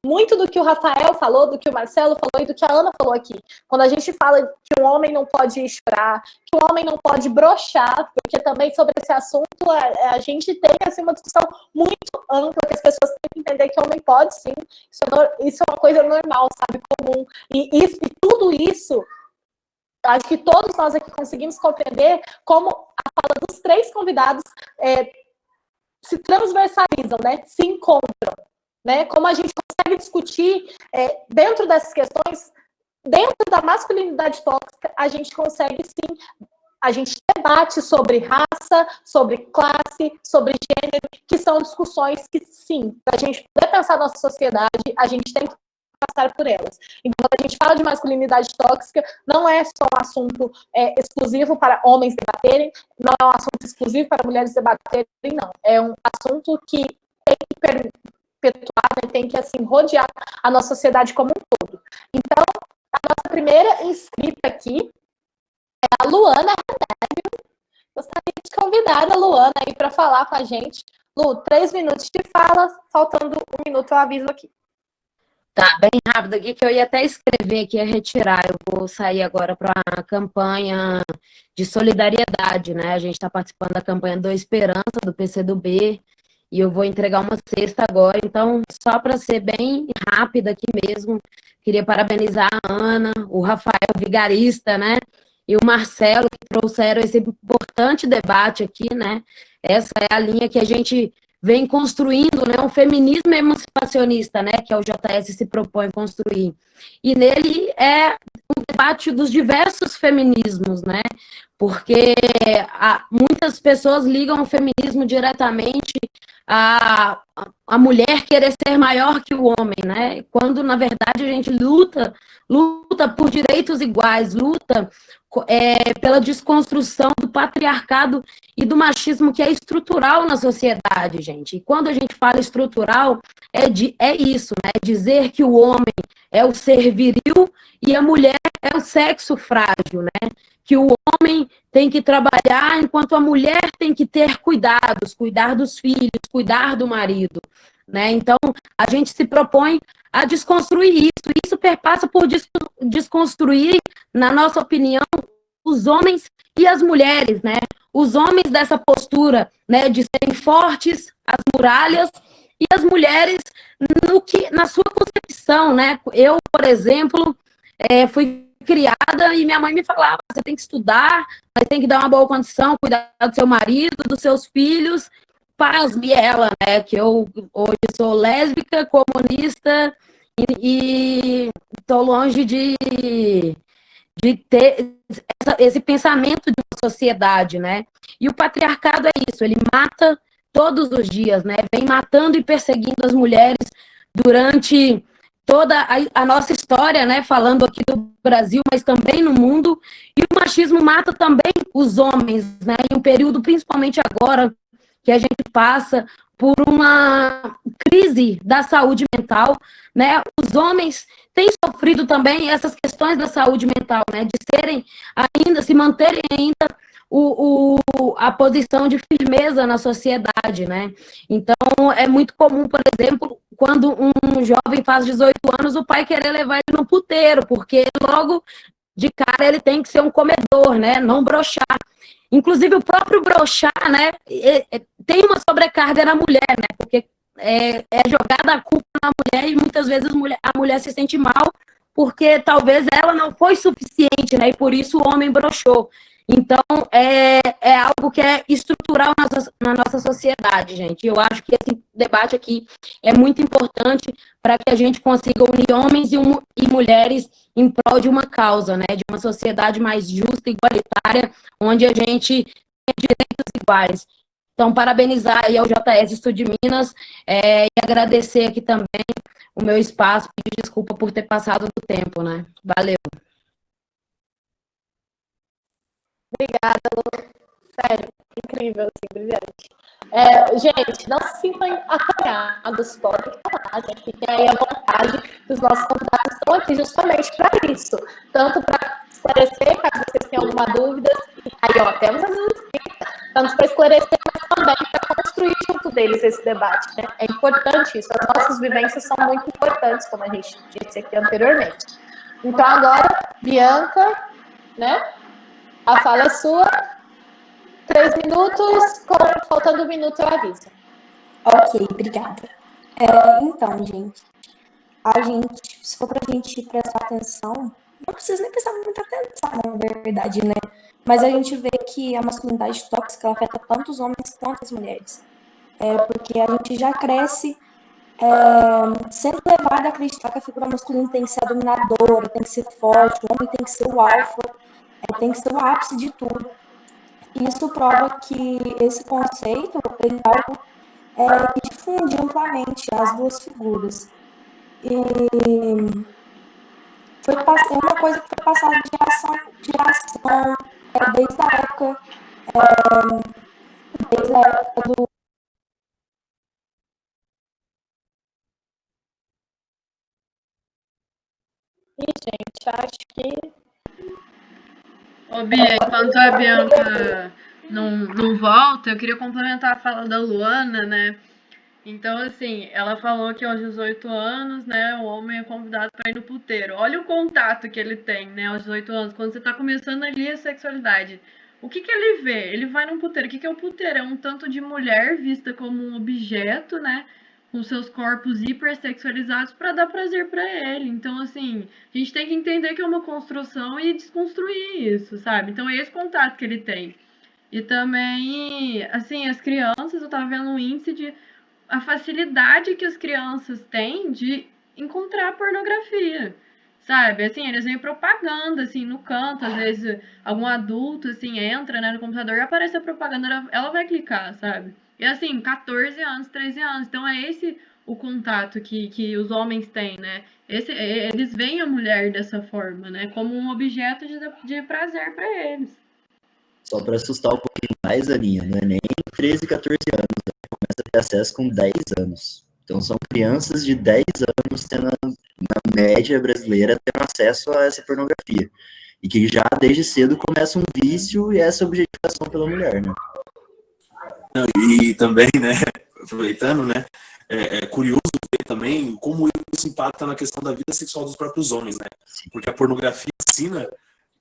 muito do que o Rafael falou, do que o Marcelo falou e do que a Ana falou aqui. Quando a gente fala que um homem não pode chorar, que um homem não pode broxar, porque também sobre esse assunto a gente tem assim, uma discussão muito ampla, que as pessoas têm que entender que o homem pode sim, isso é uma coisa normal, sabe, comum. E tudo isso, acho que todos nós aqui conseguimos compreender como a fala dos 3 convidados se transversalizam, né, se encontram. Né? Como a gente consegue discutir dentro dessas questões, dentro da masculinidade tóxica, a gente consegue sim, a gente debate sobre raça, sobre classe, sobre gênero, que são discussões que sim, para a gente poder pensar nossa sociedade, a gente tem que passar por elas. Então, quando a gente fala de masculinidade tóxica, não é só um assunto exclusivo para homens debaterem, não é um assunto exclusivo para mulheres debaterem, não. É um assunto que tem que perpetuar, né, tem que assim rodear a nossa sociedade como um todo. Então, a nossa primeira inscrita aqui é a Luana Renério. Gostaria de convidar a Luana aí para falar com a gente. Lu, 3 minutos de fala, faltando 1 minuto eu aviso aqui. Tá, bem rápido aqui, que eu ia até escrever aqui, retirar. Eu vou sair agora para a campanha de solidariedade, né? A gente está participando da campanha do Esperança, do PCdoB, e eu vou entregar uma cesta agora. Então, só para ser bem rápida aqui mesmo, queria parabenizar a Ana, o Rafael, vigarista, né? E o Marcelo, que trouxeram esse importante debate aqui, né? Essa é a linha que a gente vem construindo, né, um feminismo emancipacionista, né, que é o JS se propõe construir. E nele é um debate dos diversos feminismos, né, porque muitas pessoas ligam o feminismo diretamente a mulher querer ser maior que o homem, né, quando, na verdade, a gente luta por direitos iguais, luta pela desconstrução do patriarcado e do machismo que é estrutural na sociedade, gente. E quando a gente fala estrutural, é isso, né? Dizer que o homem é o ser viril e a mulher é o sexo frágil, né? Que o homem tem que trabalhar enquanto a mulher tem que ter cuidados, cuidar dos filhos, cuidar do marido, né? Então, a gente se propõe a desconstruir isso. Isso perpassa por desconstruir, na nossa opinião, os homens e as mulheres, né? Os homens dessa postura, né, de serem fortes, as muralhas, e as mulheres na sua concepção, né? Eu, por exemplo, fui criada e minha mãe me falava, você tem que estudar, mas tem que dar uma boa condição, cuidar do seu marido, dos seus filhos. Pasme ela, né? Que eu hoje sou lésbica, comunista e estou longe de ter esse pensamento de uma sociedade, né? E o patriarcado é isso, ele mata todos os dias, né? Vem matando e perseguindo as mulheres durante toda a nossa história, né? Falando aqui do Brasil, mas também no mundo. E o machismo mata também os homens, né? Em um período, principalmente agora, que a gente passa por uma crise da saúde mental, né? Os homens têm sofrido também essas questões da saúde mental, né? De serem ainda, se manterem ainda a posição de firmeza na sociedade, né? Então, é muito comum, por exemplo, quando um jovem faz 18 anos, o pai querer levar ele no puteiro, porque logo de cara ele tem que ser um comedor, né? Não broxar. Inclusive, o próprio broxar, né? Tem uma sobrecarga na mulher, né? Porque é jogada a culpa na mulher e muitas vezes a mulher se sente mal porque talvez ela não foi suficiente, né? E por isso o homem broxou. Então, é algo que é estrutural na nossa sociedade, gente. Eu acho que esse debate aqui é muito importante para que a gente consiga unir homens e mulheres em prol de uma causa, né? De uma sociedade mais justa e igualitária, onde a gente tem direitos iguais. Então, parabenizar aí ao JS Sul de Minas e agradecer aqui também o meu espaço, pedir desculpa por ter passado do tempo, né? Valeu. Obrigada, Lu. Sério, incrível, assim, brilhante. Gente, não se sintam acanhados, podem falar, gente. Fiquem aí à vontade, que os nossos convidados estão aqui justamente para isso. Tanto para esclarecer, caso vocês tenham alguma dúvida. Aí, ó, temos as dúvidas. Tanto para esclarecer, mas também para construir junto deles esse debate, né? É importante isso. As nossas vivências são muito importantes, como a gente disse aqui anteriormente. Então, agora, Bianca, né? A fala é sua. 3 minutos, faltando 1 minuto eu aviso. Ok, obrigada. Então, gente, se for pra gente prestar atenção, não precisa nem prestar muita atenção, na verdade, né? Mas a gente vê que a masculinidade tóxica ela afeta tanto os homens quanto as mulheres. Porque a gente já cresce sendo levado a acreditar que a figura masculina tem que ser a dominadora, tem que ser forte, o homem tem que ser o alfa, tem que ser o ápice de tudo. Isso prova que esse conceito ele é algo que difunde amplamente as duas figuras. E é uma coisa que foi passada de geração, desde a época do... Gente, acho que... Ô, Bia, enquanto a Bianca não volta, eu queria complementar a fala da Luana, né? Então, assim, ela falou que aos 18 anos, né, o homem é convidado para ir no puteiro. Olha o contato que ele tem, né, aos 18 anos, quando você tá começando ali a sexualidade. O que ele vê? Ele vai num puteiro. O que é o puteiro? É um tanto de mulher vista como um objeto, né, com seus corpos hipersexualizados para dar prazer para ele. Então, assim, a gente tem que entender que é uma construção e desconstruir isso, sabe? Então, é esse contato que ele tem. E também, assim, as crianças, eu tava vendo um índice de a facilidade que as crianças têm de encontrar pornografia, sabe? Assim, eles veem propaganda, assim, no canto, às vezes algum adulto, assim, entra, né, no computador e aparece a propaganda, ela vai clicar, sabe? E assim, 14 anos, 13 anos, então é esse o contato que os homens têm, né? Eles veem a mulher dessa forma, né? Como um objeto de prazer para eles. Só para assustar um pouquinho mais, Aninha, não é nem 13, 14 anos, começa a ter acesso com 10 anos. Então são crianças de 10 anos tendo, na média brasileira, tendo acesso a essa pornografia. E que já desde cedo começa um vício e essa objetificação pela mulher, né? E também, né, aproveitando, né, é curioso ver também como isso impacta na questão da vida sexual dos próprios homens, né? Porque a pornografia ensina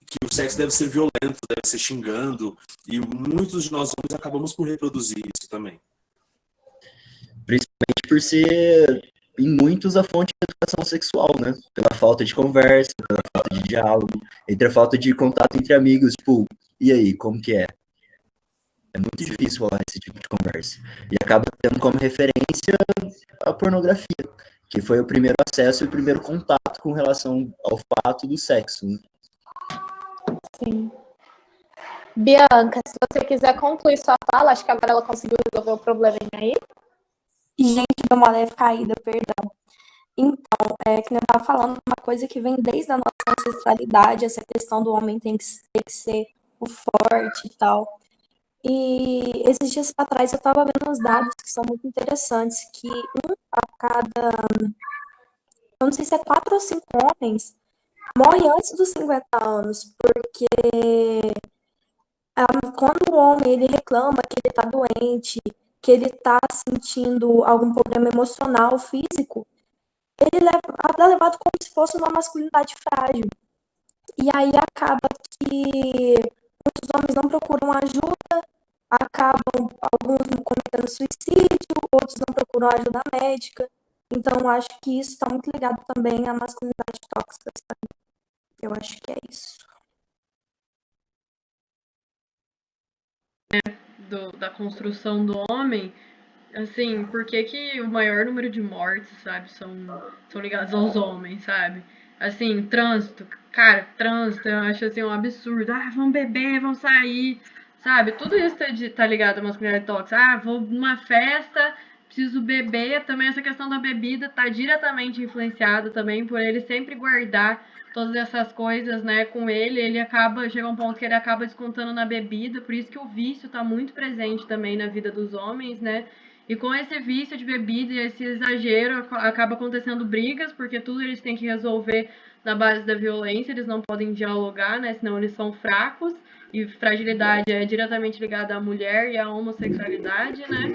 que o sexo deve ser violento, deve ser xingando, e muitos de nós homens acabamos por reproduzir isso também. Principalmente por ser, em muitos, a fonte de educação sexual, né? Pela falta de conversa, pela falta de diálogo, entre a falta de contato entre amigos, tipo, e aí, como que é? É muito difícil falar esse tipo de conversa. E acaba tendo como referência a pornografia, que foi o primeiro acesso e o primeiro contato com relação ao fato do sexo, né? Sim. Bianca, se você quiser concluir sua fala, acho que agora ela conseguiu resolver o probleminha aí. Gente, deu uma leve caída, perdão. Então, que eu estava falando, uma coisa que vem desde a nossa ancestralidade, essa questão do homem tem que ser o forte e tal. E esses dias para trás eu estava vendo uns dados que são muito interessantes, que um a cada, eu não sei se é 4 ou 5 homens, morre antes dos 50 anos, porque quando o homem ele reclama que ele está doente, que ele está sentindo algum problema emocional, físico, ele é levado como se fosse uma masculinidade frágil. E aí acaba que muitos homens não procuram ajuda, acabam alguns cometendo suicídio, outros não procuram ajuda médica. Então, acho que isso está muito ligado também à masculinidade tóxica, sabe? Eu acho que é isso. Da construção do homem, assim, por que o maior número de mortes, sabe, são ligados aos homens, sabe? Assim, trânsito, cara, trânsito, eu acho assim um absurdo. Ah, vamos beber, vamos sair, sabe? Tudo isso tá ligado à masculinidade tóxica. Ah, vou numa festa, preciso beber. Também essa questão da bebida tá diretamente influenciada também por ele sempre guardar todas essas coisas, né, com ele chega a um ponto que ele acaba descontando na bebida, por isso que o vício tá muito presente também na vida dos homens, né? E com esse vício de bebida e esse exagero, acaba acontecendo brigas, porque tudo eles têm que resolver na base da violência, eles não podem dialogar, né? Senão eles são fracos. E fragilidade é diretamente ligada à mulher e à homossexualidade, né?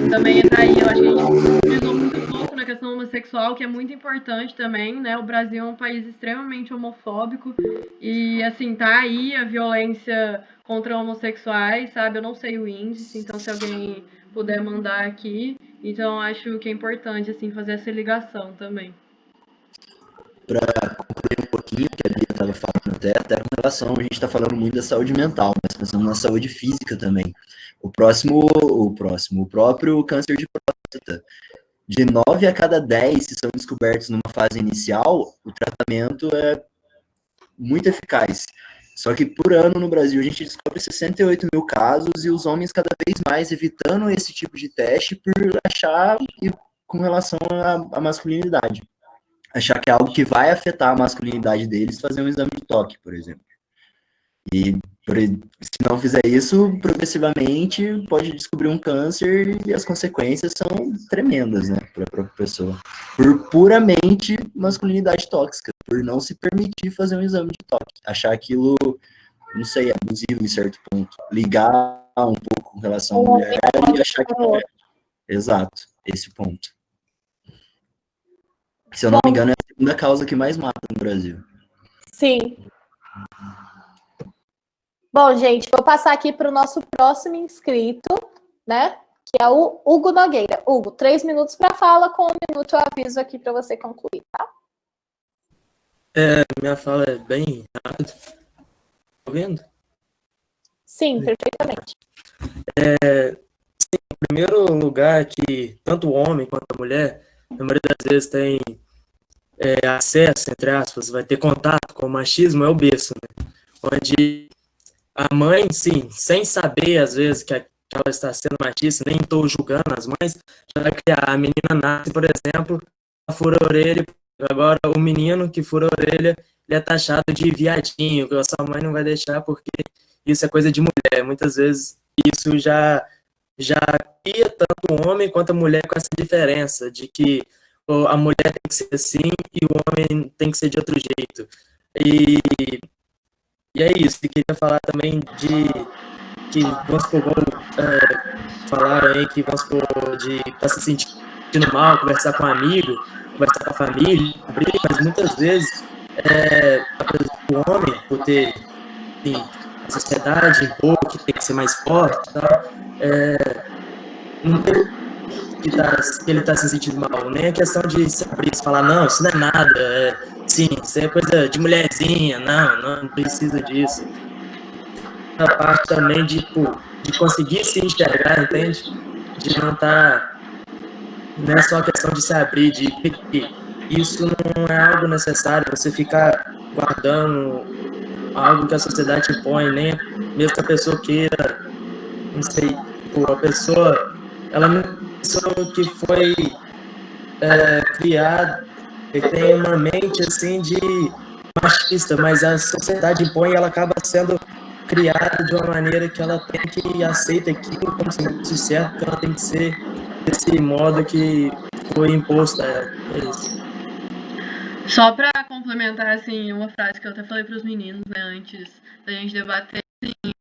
Também tá aí, eu acho que a gente frisou muito pouco na questão homossexual, que é muito importante também, né? O Brasil é um país extremamente homofóbico e, assim, tá aí a violência contra homossexuais, sabe? Eu não sei o índice, então se alguém puder mandar aqui. Então, acho que é importante, assim, fazer essa ligação também. Para concluir um pouquinho, que a Bia estava falando até com relação, a gente está falando muito da saúde mental, mas pensando na saúde física também. O próprio câncer de próstata. De 9 a cada 10, se são descobertos numa fase inicial, o tratamento é muito eficaz. Só que por ano no Brasil a gente descobre 68 mil casos e os homens cada vez mais evitando esse tipo de teste por achar com relação à masculinidade. Achar que é algo que vai afetar a masculinidade deles, fazer um exame de toque, por exemplo. E se não fizer isso, progressivamente pode descobrir um câncer e as consequências são tremendas, né, para a própria pessoa. Por puramente masculinidade tóxica, por não se permitir fazer um exame de toque. Achar aquilo, não sei, abusivo em certo ponto. Ligar um pouco com relação à mulher e achar que não é. Exato, esse ponto. Se eu não me engano, é a segunda causa que mais mata no Brasil. Sim. Bom, gente, vou passar aqui para o nosso próximo inscrito, né? Que é o Hugo Nogueira. Hugo, 3 minutos para fala, com 1 minuto eu aviso aqui para você concluir, tá? Minha fala é bem rápida. Tá ouvindo? Sim, perfeitamente. Sim, em primeiro lugar que tanto o homem quanto a mulher, na maioria das vezes tem acesso, entre aspas, vai ter contato com o machismo, é o berço, né? Onde a mãe, sim, sem saber, às vezes, que ela está sendo machista, nem estou julgando as mães, já vai criar. A menina nasce, por exemplo, fura a orelha, agora o menino que fura a orelha, ele é taxado de viadinho, que a sua mãe não vai deixar porque isso é coisa de mulher. Muitas vezes isso já cria tanto o homem quanto a mulher com essa diferença de que a mulher tem que ser assim e o homem tem que ser de outro jeito. E é isso. Eu queria falar também de que, vamos supor, falaram aí que, vamos supor, de estar se sentindo mal, conversar com um amigo, conversar com a família, abrir, mas muitas vezes o homem, por ter, enfim, a sociedade impor que tem que ser mais forte, tá? Não tem que ele está se sentindo mal, nem a questão de se abrir, falar, não, isso não é nada, sim, isso é coisa de mulherzinha, não precisa disso. A parte também de conseguir se enxergar, entende? De não não é só a questão de se abrir, de isso não é algo necessário, você ficar guardando algo que a sociedade impõe, nem mesmo que a pessoa queira, não sei, tipo, a pessoa, ela não é uma pessoa que foi criada e tem uma mente, assim, de machista, mas a sociedade impõe e ela acaba sendo criada de uma maneira que ela tem que aceitar aquilo como se fosse certo, que ela tem que ser desse modo que foi imposto a ela. É isso. Só para complementar, assim, uma frase que eu até falei para os meninos, né, antes da gente debater, assim,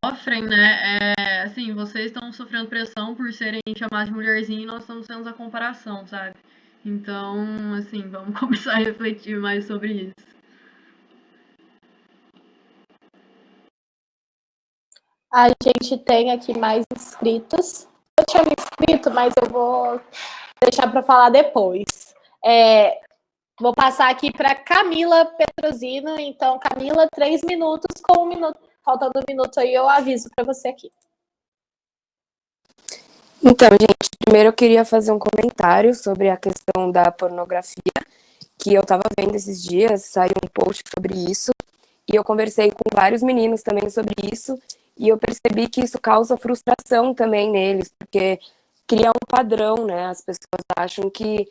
sofrem, né, assim, vocês estão sofrendo pressão por serem chamados de mulherzinha e nós estamos sendo a comparação, sabe? Então, assim, vamos começar a refletir mais sobre isso. A gente tem aqui mais inscritos. Eu tinha me inscrito, mas eu vou deixar para falar depois. Vou passar aqui para Camila Petrosino. Então, Camila, 3 minutos, com 1 minuto, faltando 1 minuto aí, eu aviso para você aqui. Então, gente, primeiro eu queria fazer um comentário sobre a questão da pornografia, que eu estava vendo esses dias, saiu um post sobre isso, e eu conversei com vários meninos também sobre isso, e eu percebi que isso causa frustração também neles, porque cria um padrão, né? As pessoas acham que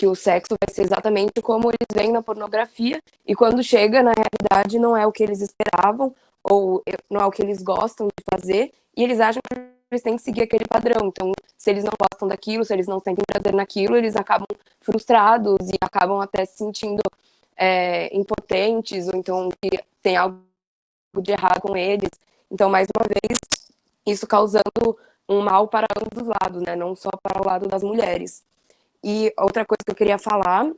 o sexo vai ser exatamente como eles veem na pornografia, e quando chega, na realidade, não é o que eles esperavam, ou não é o que eles gostam de fazer, e eles acham que eles têm que seguir aquele padrão. Então, se eles não gostam daquilo, se eles não sentem prazer naquilo, eles acabam frustrados e acabam até se sentindo impotentes, ou então que tem algo de errado com eles. Então, mais uma vez, isso causando um mal para ambos os lados, né? Não só para o lado das mulheres. E outra coisa que eu queria falar, eu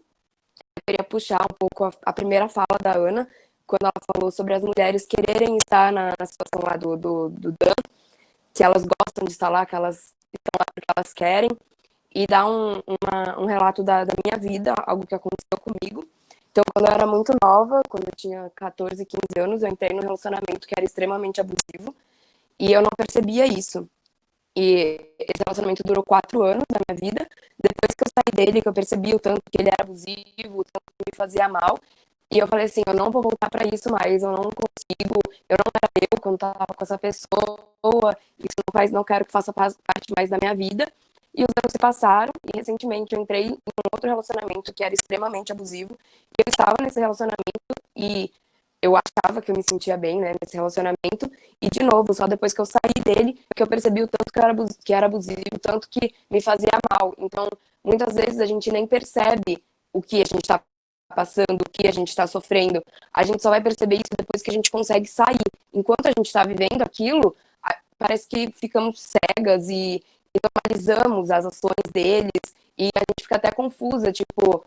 queria puxar um pouco a primeira fala da Ana, quando ela falou sobre as mulheres quererem estar na situação lá do Dan, que elas gostam de estar lá, que elas estão lá porque elas querem, e dar um relato da minha vida, algo que aconteceu comigo. Então, quando eu era muito nova, quando eu tinha 14, 15 anos, eu entrei num relacionamento que era extremamente abusivo, e eu não percebia isso. E esse relacionamento durou 4 anos da minha vida. Depois que eu saí dele, que eu percebi o tanto que ele era abusivo, o tanto que me fazia mal, e eu falei assim, eu não vou voltar para isso mais, eu não consigo, eu não era eu quando tava com essa pessoa, isso não quero que faça parte mais da minha vida. E os anos se passaram, e recentemente eu entrei em um outro relacionamento que era extremamente abusivo, e eu estava nesse relacionamento, e eu achava que eu me sentia bem, né, nesse relacionamento, e de novo, só depois que eu saí dele, que eu percebi o tanto que era abusivo, o tanto que me fazia mal. Então, muitas vezes a gente nem percebe o que a gente está passando, o que a gente está sofrendo. A gente só vai perceber isso depois que a gente consegue sair. Enquanto a gente está vivendo aquilo, parece que ficamos cegas e normalizamos as ações deles, e a gente fica até confusa, tipo,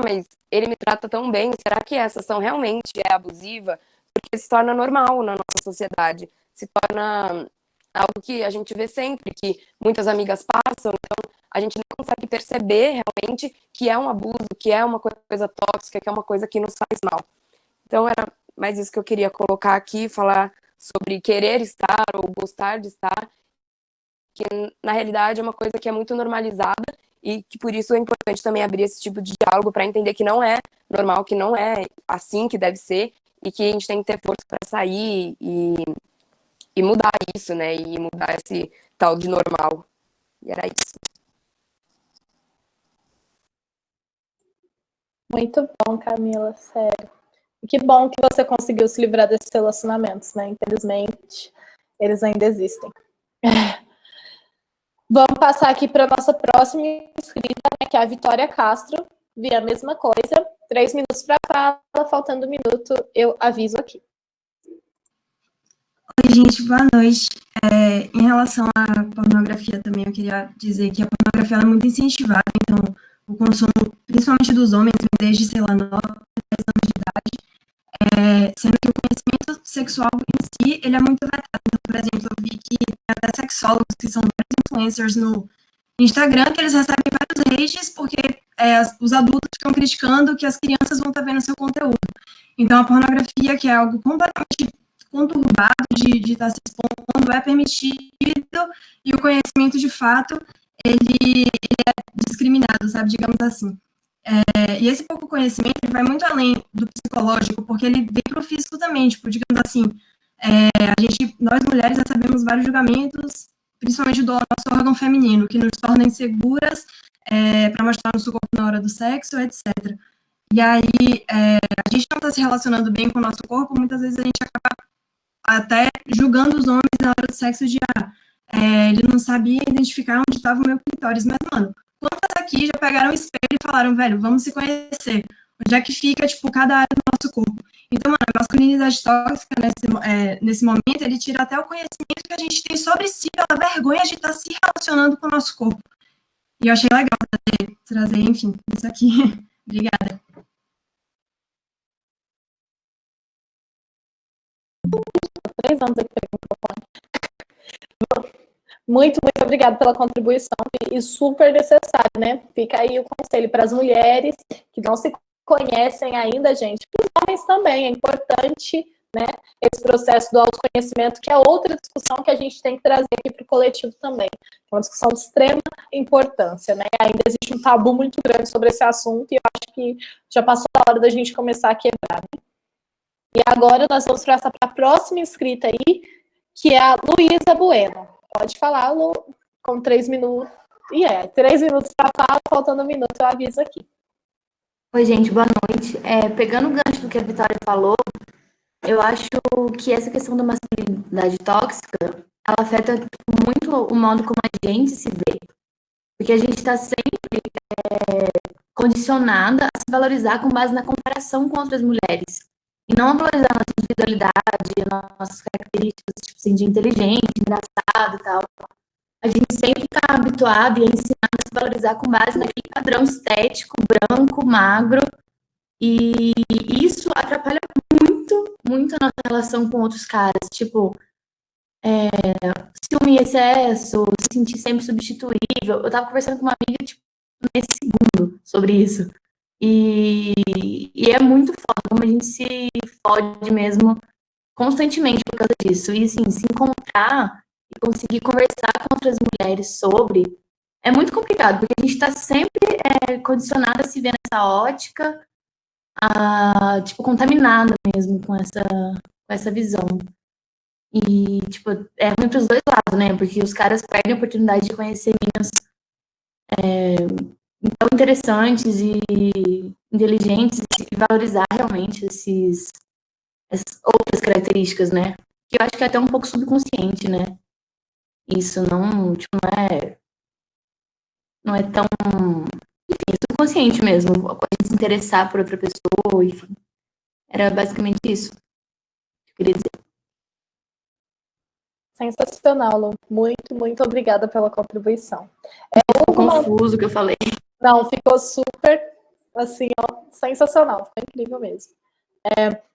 mas ele me trata tão bem, será que essa ação realmente é abusiva? Porque se torna normal na nossa sociedade, se torna algo que a gente vê sempre, que muitas amigas passam, então a gente não consegue perceber realmente que é um abuso, que é uma coisa tóxica, que é uma coisa que nos faz mal. Então era mais isso que eu queria colocar aqui, falar sobre querer estar ou gostar de estar, que na realidade é uma coisa que é muito normalizada e que por isso é importante também abrir esse tipo de diálogo para entender que não é normal, que não é assim que deve ser e que a gente tem que ter força para sair e mudar isso, né? E mudar esse tal de normal. E era isso. Muito bom, Camila, sério. E que bom que você conseguiu se livrar desses relacionamentos, né? Infelizmente, eles ainda existem. Vamos passar aqui para a nossa próxima inscrita, né, que é a Vitória Castro. Vi a mesma coisa. 3 minutos para fala, faltando 1 minuto, eu aviso aqui. Oi, gente, boa noite. Em relação à pornografia também, eu queria dizer que a pornografia é muito incentivada, então o consumo, principalmente dos homens, desde, sei lá, 9, 10 anos de idade, sendo que o conhecimento sexual em si, ele é muito vetado. Então, por exemplo, eu vi que tem até sexólogos que são vários influencers no Instagram, que eles recebem vários rages porque os adultos ficam criticando que as crianças vão estar vendo seu conteúdo. Então, a pornografia, que é algo completamente conturbado de estar se expondo, é permitido, e o conhecimento, de fato, ele é discriminado, sabe, digamos assim. E esse pouco conhecimento ele vai muito além do psicológico, porque ele vem para o físico também, tipo, digamos assim, nós mulheres recebemos vários julgamentos, principalmente do nosso órgão feminino, que nos torna inseguras para mostrar nosso corpo na hora do sexo, etc. E aí, a gente não está se relacionando bem com o nosso corpo, muitas vezes a gente acaba até julgando os homens na hora do sexo de, ele não sabia identificar onde estava o meu clitóris, mas, mano, quantas aqui já pegaram o espelho e falaram, velho, vamos se conhecer, onde é que fica, tipo, cada área do nosso corpo. Então, mano, a masculinidade tóxica, nesse momento, ele tira até o conhecimento que a gente tem sobre si, pela vergonha de estar se relacionando com o nosso corpo. E eu achei legal trazer, enfim, isso aqui. Obrigada. Há 3 anos aqui pegando o microfone. Muito, muito obrigada pela contribuição e super necessário, né? Fica aí o conselho para as mulheres que não se conhecem ainda, gente. Para os homens também é importante, né? Esse processo do autoconhecimento, que é outra discussão que a gente tem que trazer aqui para o coletivo também. É uma discussão de extrema importância, né? Ainda existe um tabu muito grande sobre esse assunto e eu acho que já passou a hora da gente começar a quebrar, né? E agora nós vamos para a próxima inscrita aí, que é a Luísa Bueno. Pode falar, Lu, com 3 minutos. 3 minutos para falar, faltando 1 minuto, eu aviso aqui. Oi, gente, boa noite. Pegando o gancho do que a Vitória falou, eu acho que essa questão da masculinidade tóxica, ela afeta muito o modo como a gente se vê. Porque a gente está sempre condicionada a se valorizar com base na comparação com outras mulheres. E não a valorizar a nossa individualidade, nossas características, tipo assim, de inteligente, engraçado e tal. A gente sempre está habituado e é ensinado a se valorizar com base naquele padrão estético, branco, magro. E isso atrapalha muito, muito a nossa relação com outros caras. Tipo, ciúme em excesso, se sentir sempre substituível. Eu tava conversando com uma amiga, tipo, nesse segundo sobre isso. E é muito foda como a gente se fode mesmo constantemente por causa disso. E, assim, se encontrar e conseguir conversar com outras mulheres sobre é muito complicado, porque a gente está sempre condicionada a se ver nessa ótica, tipo, contaminada mesmo com essa visão. E, tipo, é ruim para os dois lados, né? Porque os caras perdem a oportunidade de conhecer meninas tão interessantes e inteligentes e valorizar realmente essas outras características, né? Que eu acho que é até um pouco subconsciente, né? Isso não, tipo, não é tão, enfim, é subconsciente mesmo, a gente se interessar por outra pessoa, enfim. Era basicamente isso que eu queria dizer. Sensacional, Lu. Muito, muito obrigada pela contribuição. Ficou confuso o que eu falei. Não, ficou super, assim, ó, sensacional. Ficou incrível mesmo.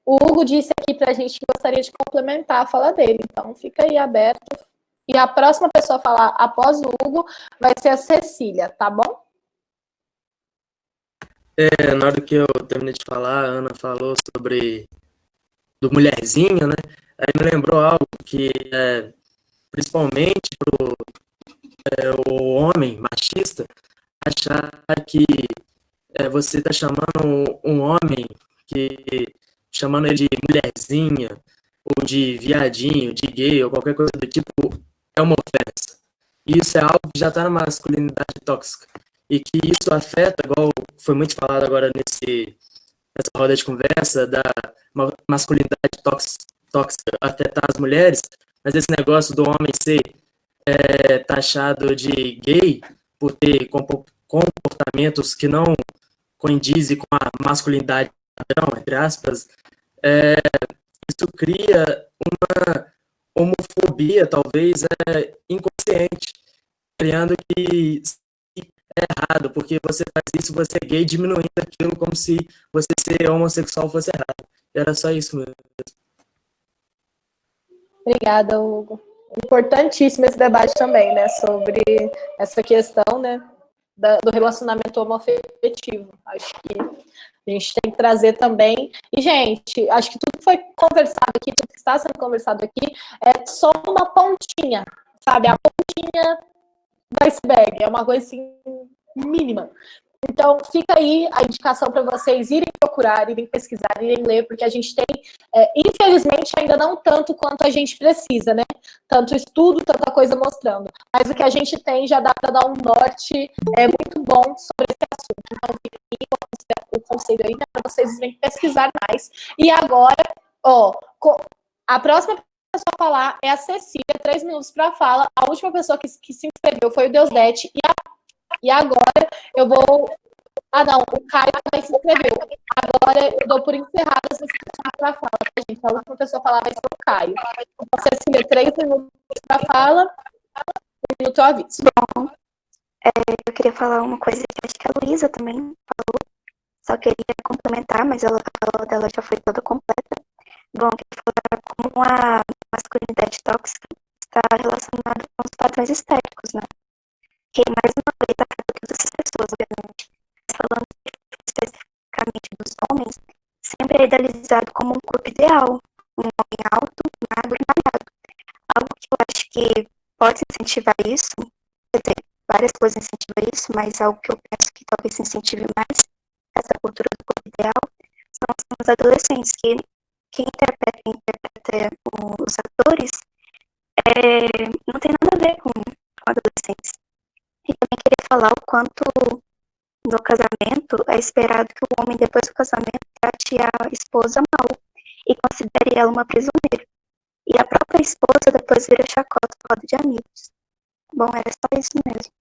O Hugo disse aqui pra gente que gostaria de complementar a fala dele, então fica aí aberto. E a próxima pessoa a falar após o Hugo vai ser a Cecília, tá bom? Na hora que eu terminei de falar, a Ana falou sobre do mulherzinha, né? Aí me lembrou algo que principalmente o homem machista achar que você está chamando um homem chamando ele de mulherzinha ou de viadinho, de gay ou qualquer coisa do tipo é uma ofensa. E isso é algo que já está na masculinidade tóxica e que isso afeta, igual foi muito falado agora nessa roda de conversa da masculinidade tóxica afetar as mulheres, mas esse negócio do homem ser taxado de gay por ter comportamentos que não condizem com a masculinidade padrão, entre aspas, isso cria uma homofobia, talvez, inconsciente, criando que é errado, porque você faz isso, você é gay, diminuindo aquilo como se você ser homossexual fosse errado. Era só isso mesmo. Obrigada, Hugo. Importantíssimo esse debate também, né, sobre essa questão, né, do relacionamento homoafetivo. Acho que a gente tem que trazer também. E, gente, acho que tudo que foi conversado aqui, tudo que está sendo conversado aqui, é só uma pontinha, sabe? A pontinha do iceberg, é uma coisa assim, mínima. Então, fica aí a indicação para vocês irem procurar, irem pesquisar, irem ler, porque a gente tem, infelizmente, ainda não tanto quanto a gente precisa, né? Tanto estudo, tanta coisa mostrando. Mas o que a gente tem já dá para dar um norte muito bom sobre esse assunto. Então, fica aí o conselho aí, né, para vocês irem pesquisar mais. E agora, a próxima pessoa a falar é a Cecília, 3 minutos para fala. A última pessoa que se inscreveu foi o Deusdete, e agora eu vou... não, o Caio também se inscreveu. Agora eu dou por encerrada essa inscrição para fala, tá, gente? A última pessoa a falar vai ser o Caio. Então, Cecília, 3 minutos para fala, 1 minuto eu aviso. Bom, eu queria falar uma coisa que acho que a Luísa também falou, só queria complementar, mas a fala dela já foi toda completa. Bom, que falar como a masculinidade tóxica está relacionada com os padrões estéticos, né? Que mais uma vez afeta todas as pessoas, obviamente. Mas falando especificamente dos homens, sempre é idealizado como um corpo ideal, um homem alto, magro e malhado. Algo que eu acho que pode incentivar isso, quer dizer, várias coisas incentivam isso, mas algo que eu penso que talvez incentive mais essa cultura do corpo ideal são os adolescentes, que quem interpreta os atores não tem nada a ver com adolescentes. E também queria falar o quanto no casamento é esperado que o homem, depois do casamento, trate a esposa mal e considere ela uma prisioneira. E a própria esposa depois vira chacota por roda de amigos. Bom, era só isso mesmo.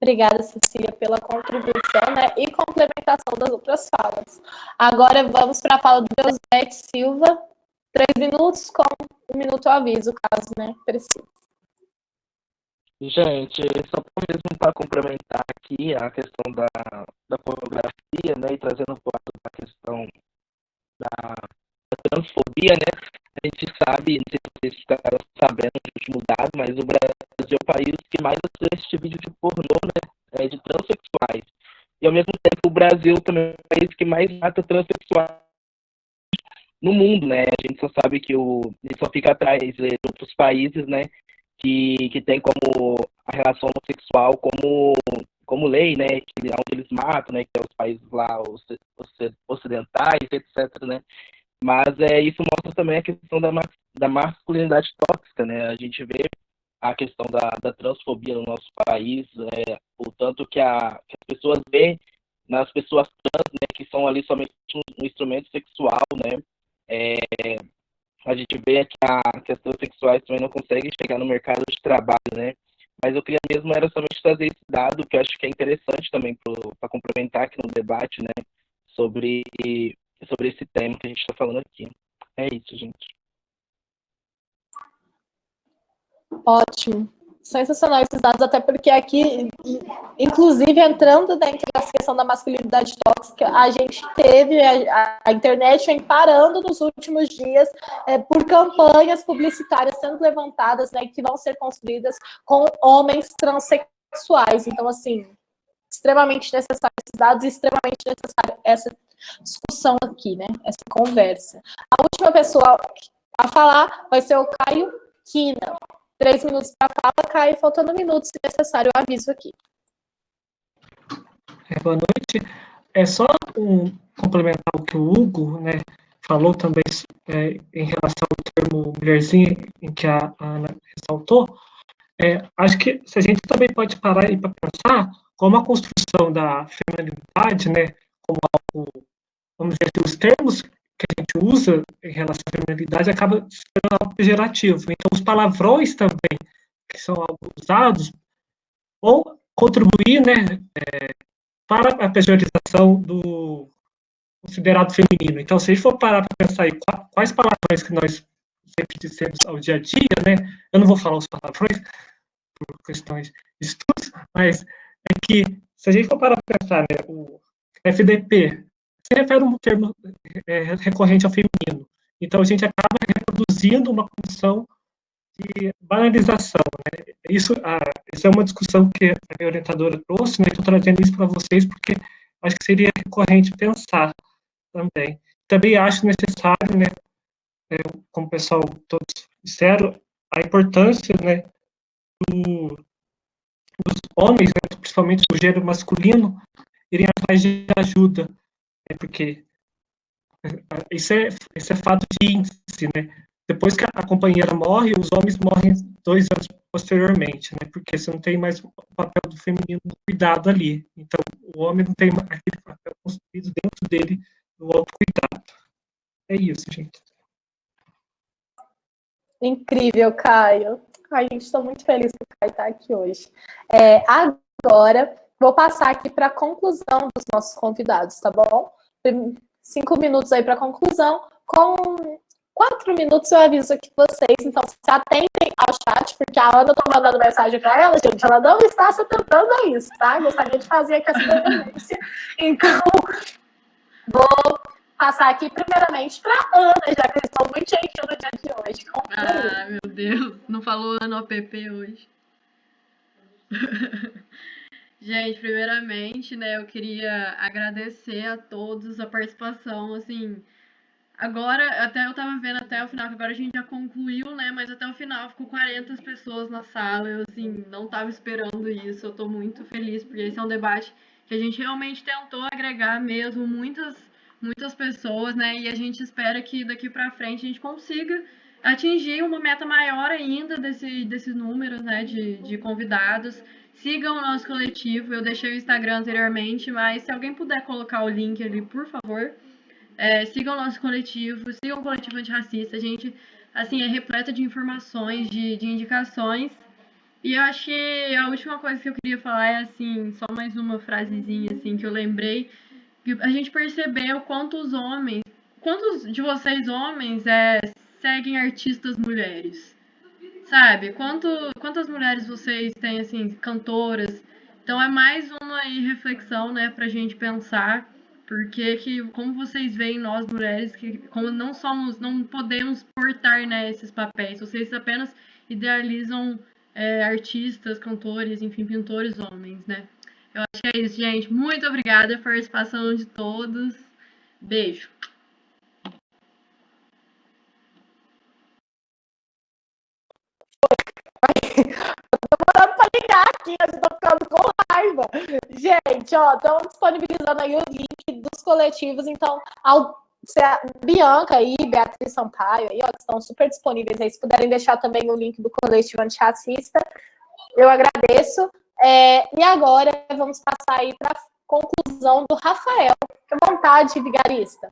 Obrigada, Cecília, pela contribuição, né, e complementação das outras falas. Agora vamos para a fala do Deusdete Silva, 3 minutos com 1 minuto eu aviso, caso, né, precise. Gente, só mesmo para complementar aqui a questão da pornografia, né, e trazendo um pouco da questão da transfobia, né, a gente sabe, não sei se vocês ficaram sabendo no último dado, mas o Brasil é o país que mais assiste vídeo de pornô, né, de transexuais. E ao mesmo tempo o Brasil também é o país que mais mata transexuais no mundo, né, a gente só sabe que ele só fica atrás de outros países, né, que tem como a relação homossexual como lei, né, onde eles matam, né, que é os países lá ocidentais, etc, né, mas isso mostra também a questão da masculinidade tóxica, né, a gente vê a questão da transfobia no nosso país, o tanto que as pessoas veem nas pessoas trans, né, que são ali somente um instrumento sexual, né, a gente vê que as questões sexuais também não conseguem chegar no mercado de trabalho, né? Mas eu queria mesmo era somente trazer esse dado, que eu acho que é interessante também para complementar aqui no debate, né? Sobre esse tema que a gente está falando aqui. É isso, gente. Ótimo. Sensacional esses dados, até porque aqui, inclusive, entrando dentro dessa questão da masculinidade tóxica, a gente teve a internet vem parando nos últimos dias por campanhas publicitárias sendo levantadas, né, que vão ser construídas com homens transexuais. Então, assim, extremamente necessário esses dados e extremamente necessária essa discussão aqui, né, essa conversa. A última pessoa a falar vai ser o Caio Kina. 3 minutos para fala, Caio, faltando 1 minuto, se necessário, eu aviso aqui. Boa noite. É só complementar o que o Hugo, né, falou também em relação ao termo mulherzinha, em que a Ana ressaltou. Acho que se a gente também pode parar aí para pensar como a construção da feminilidade, né, como algo, vamos dizer assim, os termos que a gente usa em relação à feminilidade acaba sendo algo pejorativo. Então, os palavrões também, que são usados, vão contribuir, né, para a pejorização do considerado feminino. Então, se a gente for parar para pensar aí quais palavrões que nós sempre dizemos ao dia a dia, né, eu não vou falar os palavrões por questões de estudos, mas é que, se a gente for parar para pensar, né, o FDP se refere a um termo recorrente ao feminino. Então, a gente acaba reproduzindo uma condição de banalização, né? Isso é uma discussão que a minha orientadora trouxe, né? Estou trazendo isso para vocês porque acho que seria recorrente pensar também. Também acho necessário, né, como o pessoal todos disseram, a importância, né, dos homens, né, principalmente o gênero masculino, irem atrás de ajuda, né, porque isso é fato de índice, né? Depois que a companheira morre, os homens morrem 2 anos posteriormente, né? Porque você não tem mais o papel do feminino do cuidado ali. Então, o homem não tem aquele papel construído dentro dele do autocuidado. É isso, gente. Incrível, Caio. Ai, gente, estou muito feliz que o Caio está aqui hoje. Agora, vou passar aqui para a conclusão dos nossos convidados, tá bom? 5 minutos aí para a conclusão. Com 4 minutos eu aviso aqui vocês, então se atentem ao chat, porque a Ana está mandando mensagem para ela, gente, ela não está se atentando a isso, tá? Gostaria de fazer aqui essa denúncia. Então, vou passar aqui primeiramente para a Ana, já que eles estão muito cheios no dia de hoje. Ah, meu Deus, não falou Ana OPP hoje. Gente, primeiramente, né, eu queria agradecer a todos a participação, assim, agora, até eu tava vendo até o final, que agora a gente já concluiu, né, mas até o final ficou 40 pessoas na sala, eu, assim, não tava esperando isso, eu tô muito feliz, porque esse é um debate que a gente realmente tentou agregar mesmo muitas pessoas, né, e a gente espera que daqui pra frente a gente consiga atingir uma meta maior ainda desses números, né, de convidados. Sigam o nosso coletivo, eu deixei o Instagram anteriormente, mas se alguém puder colocar o link ali, por favor, sigam o nosso coletivo, sigam o coletivo antirracista, a gente, assim, é repleto de informações, de indicações, e eu acho que a última coisa que eu queria falar é, assim, só mais uma frasezinha, assim, que eu lembrei, que a gente percebeu quantos de vocês homens seguem artistas mulheres, sabe? Quantas mulheres vocês têm, assim, cantoras? Então é mais uma aí reflexão, né, pra gente pensar, porque como vocês veem nós mulheres, que como não podemos portar, né, esses papéis, vocês apenas idealizam artistas, cantores, enfim, pintores homens, né? Eu acho que é isso, gente. Muito obrigada pela participação de todos. Beijo. Demorando para ligar aqui, eu já tô ficando com raiva. Gente, ó, estão disponibilizando aí o link dos coletivos, então, a Bianca e Beatriz Sampaio aí, ó, estão super disponíveis aí, se puderem deixar também o link do coletivo antirracista, eu agradeço. E agora vamos passar aí para a conclusão do Rafael. Que vontade, vigarista.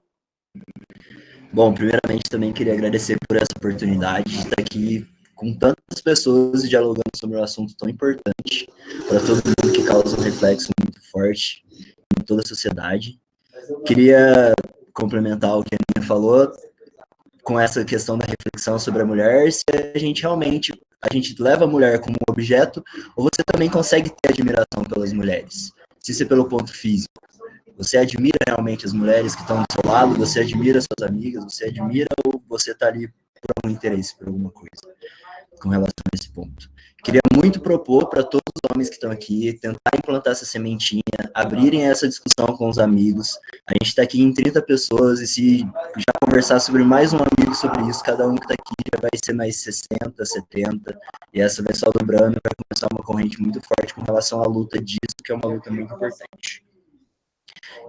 Bom, primeiramente também queria agradecer por essa oportunidade de estar aqui com tantas pessoas dialogando sobre um assunto tão importante para todo mundo, que causa um reflexo muito forte em toda a sociedade. Queria complementar o que a Aninha falou com essa questão da reflexão sobre a mulher, se a gente leva a mulher como objeto, ou você também consegue ter admiração pelas mulheres. Se isso é pelo ponto físico, você admira realmente as mulheres que estão do seu lado, você admira suas amigas, você admira, ou você está ali por algum interesse, por alguma coisa, com relação a esse ponto. Queria muito propor para todos os homens que estão aqui, tentar implantar essa sementinha, abrirem essa discussão com os amigos. A gente está aqui em 30 pessoas, e se já conversar sobre mais um amigo sobre isso, cada um que está aqui já vai ser mais 60, 70, e essa vai só dobrando, vai começar uma corrente muito forte com relação à luta disso, que é uma luta muito importante.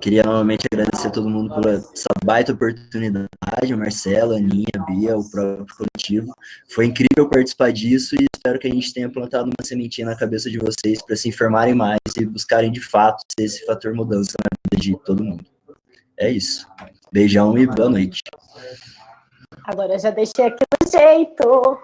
Queria novamente agradecer a todo mundo por essa baita oportunidade, a Marcela, a Aninha, a Bia, o próprio coletivo. Foi incrível participar disso e espero que a gente tenha plantado uma sementinha na cabeça de vocês para se informarem mais e buscarem de fato ser esse fator mudança na vida de todo mundo. É isso. Beijão e boa noite. Agora eu já deixei aqui do jeito.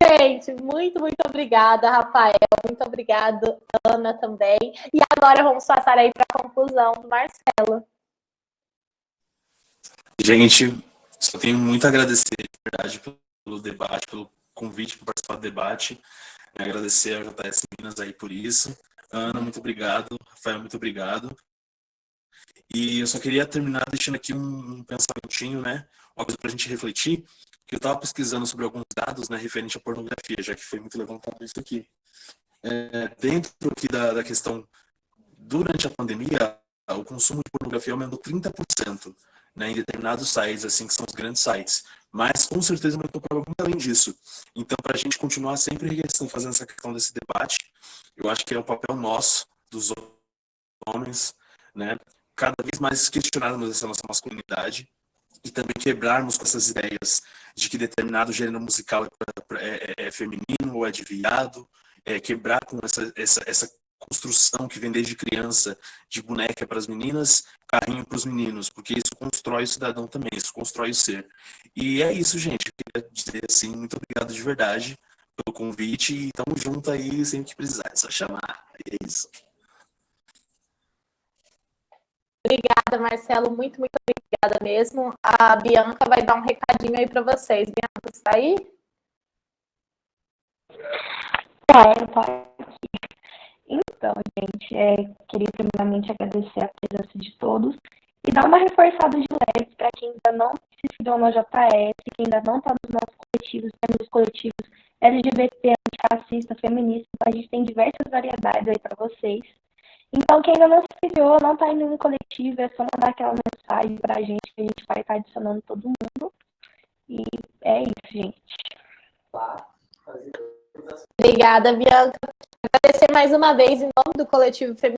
Gente, muito obrigada, Rafael. Muito obrigada, Ana, também. E agora vamos passar aí para a conclusão do Marcelo. Gente, só tenho muito a agradecer, de verdade, pelo debate, pelo convite para participar do debate. Agradecer a JS Minas aí por isso. Ana, muito obrigado. Rafael, muito obrigado. E eu só queria terminar deixando aqui um pensamentinho, né? Uma coisa para a gente refletir, que eu estava pesquisando sobre alguns dados, né, referente à pornografia, já que foi muito levantado isso aqui. Dentro aqui da questão, durante a pandemia, o consumo de pornografia aumentou 30%, né, em determinados sites, assim, que são os grandes sites. mas com certeza aumentou para muito além disso. Então, para a gente continuar sempre fazendo essa questão desse debate, eu acho que é um papel nosso, dos homens, né, cada vez mais questionarmos essa nossa masculinidade e também quebrarmos com essas ideias de que determinado gênero musical é feminino ou é de viado, quebrar com essa construção que vem desde criança de boneca para as meninas, carrinho para os meninos, porque isso constrói o cidadão também, isso constrói o ser. E é isso, gente. Eu queria dizer assim, muito obrigado de verdade pelo convite e tamo junto aí sempre que precisar, é só chamar. E é isso. Obrigada, Marcelo. Muito, muito obrigada mesmo. A Bianca vai dar um recadinho aí para vocês. Bianca, você está aí? Tá aqui. Então, gente, queria primeiramente agradecer a presença de todos e dar uma reforçada de leve para quem ainda não se filiou no JS, quem ainda não está nos nossos coletivos, temos os coletivos LGBT, antirracista, feminista, então a gente tem diversas variedades aí para vocês. Então, quem ainda não se filiou, não está indo no coletivo, é só mandar aquela mensagem para a gente, que a gente vai estar adicionando todo mundo. E é isso, gente. Obrigada, Bianca. Agradecer mais uma vez em nome do Coletivo Feminino